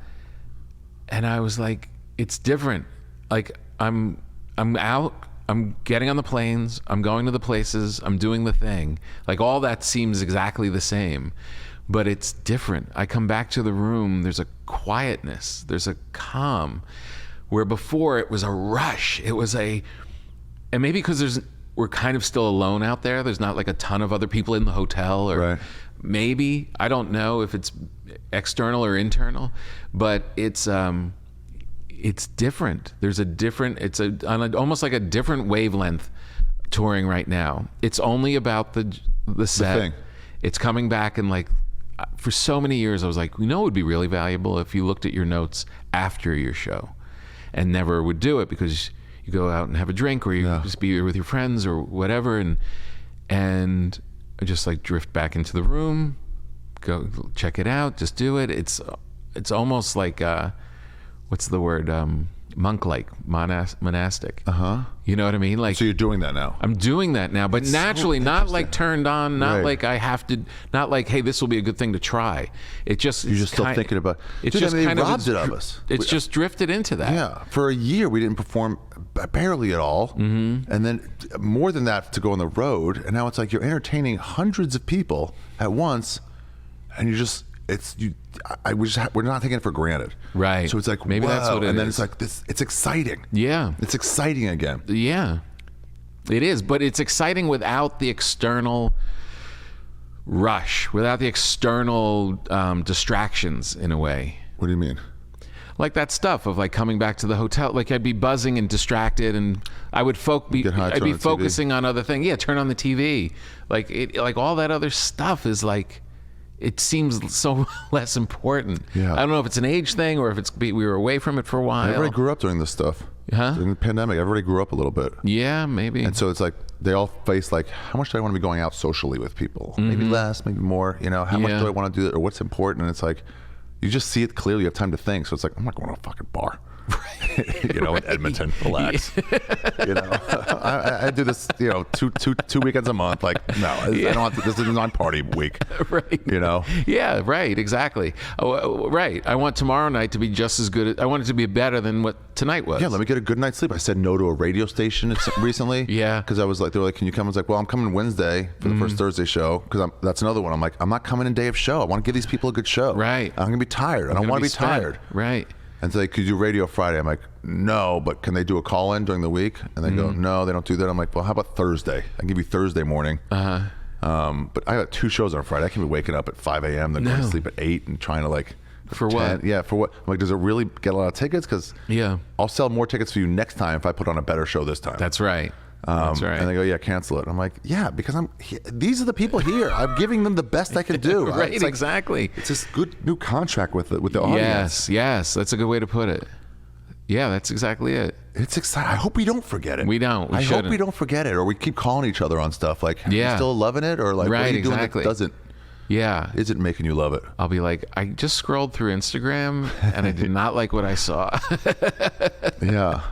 was like, it's different. Like I'm out, I'm getting on the planes, I'm going to the places, I'm doing the thing. Like all that seems exactly the same, but it's different. I come back to the room, there's a quietness, there's a calm, where before it was a rush. It was and maybe because we're kind of still alone out there. There's not like a ton of other people in the hotel, or maybe, I don't know if it's external or internal, but it's different. There's a different, almost like a different wavelength touring right now. It's only about the set. The thing. It's coming back, and like, for so many years I was like, it would be really valuable if you looked at your notes after your show, and never would do it because you go out and have a drink, or you just be with your friends or whatever, and I just like drift back into the room, go check it out, just do it. It's almost like what's the word, monk-like, monastic. You know what I mean? Like, so you're doing that now? I'm doing that now, but naturally, not like turned on, not like I have to, not like, hey, this will be a good thing to try. It just, you're just still thinking about. It's just kind of robbed it of us. It's just drifted into that. Yeah, for a year we didn't perform barely at all, and then more than that to go on the road, and now it's like you're entertaining hundreds of people at once, and you just. We're not taking it for granted, right? So it's like, maybe that's what it is. And then it's like this. It's exciting. Yeah, it's exciting again. Yeah, it is. But it's exciting without the external rush, without the external distractions. In a way. What do you mean? Like that stuff of like coming back to the hotel. Like I'd be buzzing and distracted, and I would I'd be focusing on other things. Yeah, turn on the TV. Like all that other stuff is like. It seems so less important. Yeah. I don't know if it's an age thing or if we were away from it for a while. Everybody grew up during this stuff. During the pandemic, everybody grew up a little bit. Yeah, maybe. And so it's like they all face like, how much do I want to be going out socially with people? Maybe less, maybe more. You know, how much do I want to do that, or what's important? And it's like, you just see it clearly. You have time to think. So it's like, I'm not going to a fucking bar. You know, in Edmonton, relax. You know, I do this, you know, two weekends a month. Like, no, I don't want to, this is not party week. Right. You know? Yeah, right, exactly. Right. I want tomorrow night to be just as good. I want it to be better than what tonight was. Yeah, let me get a good night's sleep. I said no to a radio station recently. Yeah. Because I was like, they were like, can you come? I was like, well, I'm coming Wednesday for the first Thursday show. Because that's another one. I'm like, I'm not coming in day of show. I want to give these people a good show. Right. I'm going to be tired. I don't want to be tired. Right. And so they could do radio Friday. I'm like, no, but can they do a call-in during the week? And they go, no, they don't do that. I'm like, well, how about Thursday? I can give you Thursday morning. But I got 2 shows on Friday. I can be waking up at 5 a.m. then going to sleep at 8 and trying to like. For 10, what? Yeah, for what? I'm like, does it really get a lot of tickets? Because I'll sell more tickets for you next time if I put on a better show this time. That's right. That's right. And they go, yeah, cancel it. I'm like, yeah, because these are the people here. I'm giving them the best I can do. Right, it's like, exactly. It's this good new contract with the audience. Yes, that's a good way to put it. Yeah, that's exactly it. It's exciting. I hope we don't forget it. We don't. I hope we don't forget it, or we keep calling each other on stuff like, you still loving it? Or like, what are you doing that doesn't? Yeah. Isn't making you love it? I'll be like, I just scrolled through Instagram and I did not like what I saw. Yeah.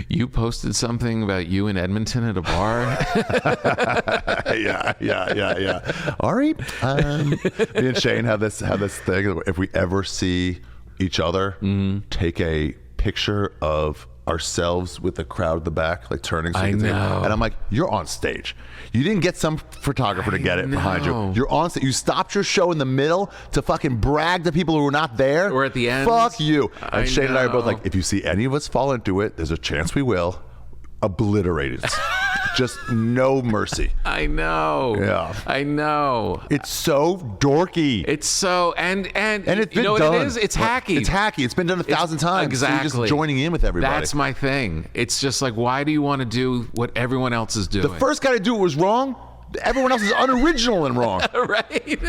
You posted something about you in Edmonton at a bar. Yeah. Ari, me and Shane have this thing. If we ever see each other, take a picture of ourselves with the crowd at the back, like turning. So I know. And I'm like, you're on stage. You didn't get some photographer to get it behind you. You're on stage. You stopped your show in the middle to fucking brag to people who were not there. Or at the end. Fuck you. And Shane and I are both like, if you see any of us fall into it, there's a chance we will. Obliterate it. Just no mercy. I know. Yeah. I know. It's so dorky. It's so and it's you been know done. what it is? It's hacky. It's hacky. It's been done 1,000 times. Exactly. So you're just joining in with everybody. That's my thing. It's just like, why do you want to do what everyone else is doing? The first guy to do it was wrong. Everyone else is unoriginal and wrong. Right.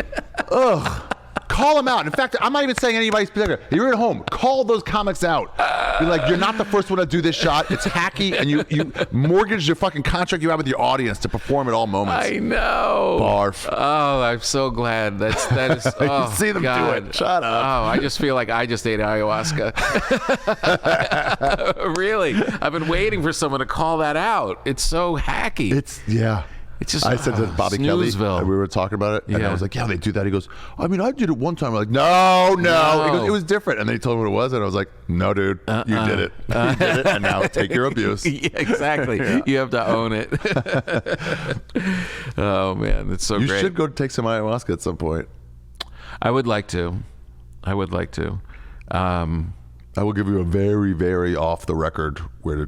Ugh. Call them out. In fact, I'm not even saying anybody specific. If you're at home, call those comics out. Be like, you're not the first one to do this shot. It's hacky, and you mortgage your fucking contract you have with your audience to perform at all moments. I know. Barf. Oh, I'm so glad. That is. Oh, see them God. do it. Shut up. Oh, I just feel like I just ate ayahuasca. Really, I've been waiting for someone to call that out. It's so hacky. It's just. I said to Bobby Kelly, we were talking about it, and I was like, yeah, they do that. He goes, I mean, I did it one time. I'm like, no. He goes, it was different. And then he told me what it was, and I was like, no, dude, you did it. You did it, and now take your abuse. Yeah, exactly. Yeah. You have to own it. Oh, man, it's so great. You should go take some ayahuasca at some point. I would like to. I will give you a very, very off the record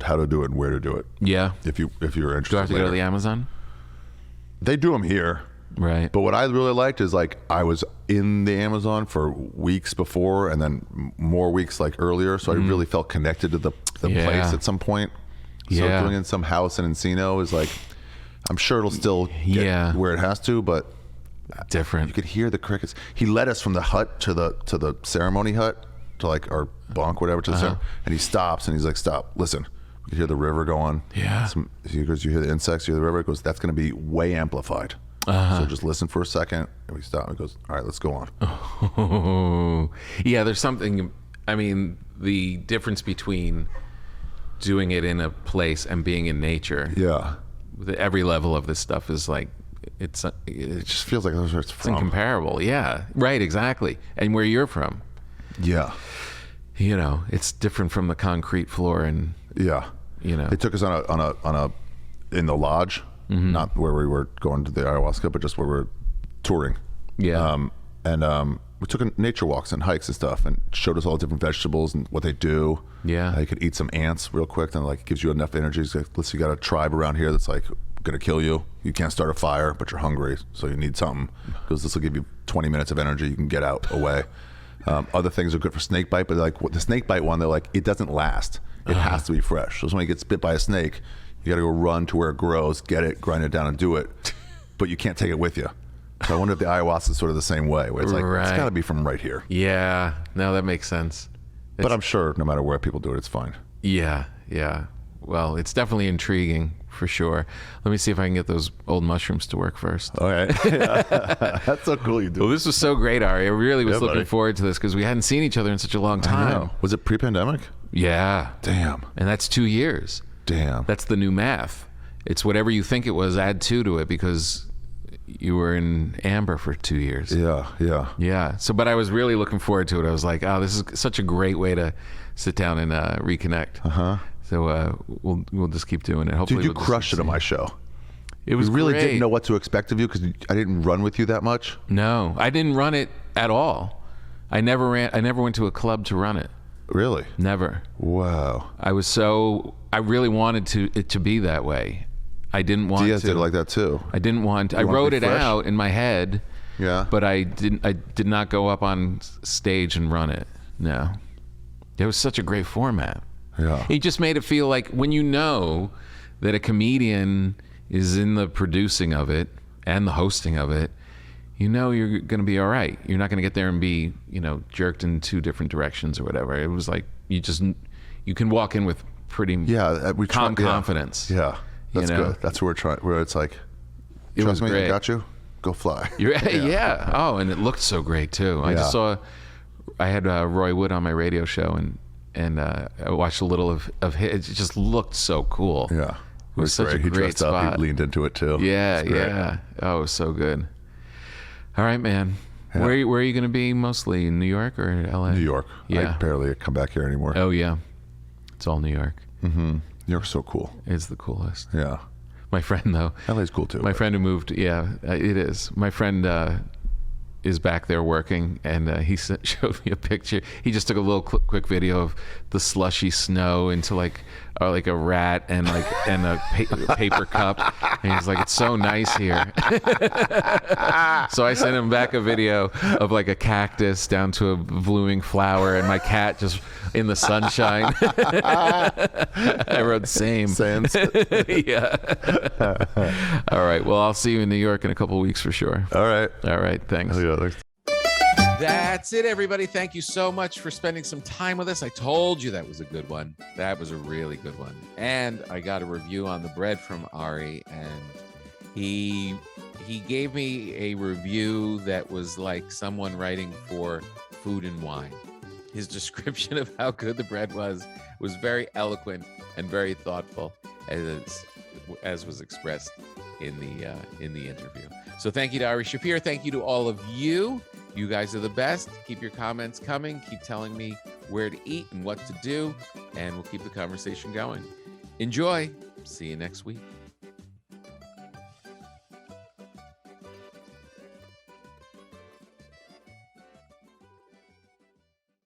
how to do it and where to do it. Yeah. If you're interested. Do I have to go to the Amazon? They do them here. Right. But what I really liked is like I was in the Amazon for weeks before and then more weeks like earlier. So I really felt connected to the place at some point. So doing it in some house in Encino is like, I'm sure it'll still get where it has to, but different. You could hear the crickets. He led us from the hut to the ceremony hut to like our bunk, whatever, to the ceremony. And he stops and he's like, stop, listen. You can hear the river going. Yeah. He goes, you hear the insects, you hear the river. He goes, that's going to be way amplified. So just listen for a second. And we stop. He goes, all right, let's go on. Oh, yeah, there's something, I mean, the difference between doing it in a place and being in nature. Yeah. Every level of this stuff is like, it just feels like that's where it's from. It's incomparable. Yeah. Right, exactly. And where you're from. Yeah. You know, it's different from the concrete floor and... Yeah. You know, they took us on a in the lodge, not where we were going to the ayahuasca, but just where we were touring. Yeah. We took nature walks and hikes and stuff, and showed us all the different vegetables and what they do. Yeah. You could eat some ants real quick, and like it gives you enough energy. It's like, listen, you got a tribe around here that's like gonna kill you. You can't start a fire, but you're hungry, so you need something. Because this will give you 20 minutes of energy. You can get out away. Other things are good for snake bite, but like the snake bite one, they're like, it doesn't last. It has to be fresh. So when you get bit by a snake, you got to go run to where it grows, get it, grind it down, and do it. But you can't take it with you. So I wonder if the ayahuasca is sort of the same way, where it's like, it's got to be from right here. Yeah. No, that makes sense. But I'm sure no matter where people do it, it's fine. Yeah. Yeah. Well, it's definitely intriguing for sure. Let me see if I can get those old mushrooms to work first. All right. That's so cool you do. Well, this was so great, Ari. I really was looking forward to this because we hadn't seen each other in such a long time. I know. Was it pre-pandemic? Yeah. Damn. And that's 2 years. Damn. That's the new math. It's whatever you think it was, add 2 to it because you were in amber for 2 years. Yeah, yeah. Yeah. So, but I was really looking forward to it. I was like, oh, this is such a great way to sit down and reconnect. Uh-huh. So we'll just keep doing it. Hopefully, dude, you crushed it on my show. It was really great. Didn't know what to expect of you because I didn't run with you that much. No, I didn't run it at all. I never went to a club to run it. Really? Never. Wow. I really wanted it to be that way. I didn't want Diaz to. did it like that too. I didn't want. I wrote it out in my head. Yeah. But I did not go up on stage and run it. No. It was such a great format. Yeah. It just made it feel like when you know that a comedian is in the producing of it and the hosting of it, you know you're going to be all right. You're not going to get there and be, jerked in 2 different directions or whatever. It was like you can walk in with pretty calm confidence. Yeah. That's good. That's where we're trying. Where it's like, trust me, I got you. Go fly. Yeah. Oh, and it looked so great too. I had Roy Wood on my radio show and I watched a little of his. It just looked so cool. Yeah. It was such a he great dressed spot. up. He leaned into it too. Yeah, yeah. Oh, it was so good. All right, man. Yeah. Where are you going to be mostly? In New York or LA? New York. Yeah. I barely come back here anymore. Oh, yeah. It's all New York. Mm-hmm. New York's so cool. It's the coolest. Yeah. My friend, though. LA's cool too. My friend who moved, it is. My friend is back there working, and he showed me a picture. He just took a little quick video of the slushy snow into like a rat and a paper cup, and he's like, "It's so nice here." So I sent him back a video of like a cactus down to a blooming flower, and my cat just in the sunshine. I wrote same. Sands. Yeah. All right. Well, I'll see you in New York in a couple of weeks for sure. All right. All right. Thanks. Yeah, thanks. That's it, everybody. Thank you so much for spending some time with us. I told you that was a good one. That was a really good one. And I got a review on the bread from Ari, and he gave me a review that was like someone writing for Food and Wine. His description of how good the bread was very eloquent and very thoughtful, as was expressed in the interview. So thank you to Ari Shafir. Thank you to all of you. You guys are the best. Keep your comments coming. Keep telling me where to eat and what to do, and we'll keep the conversation going. Enjoy. See you next week.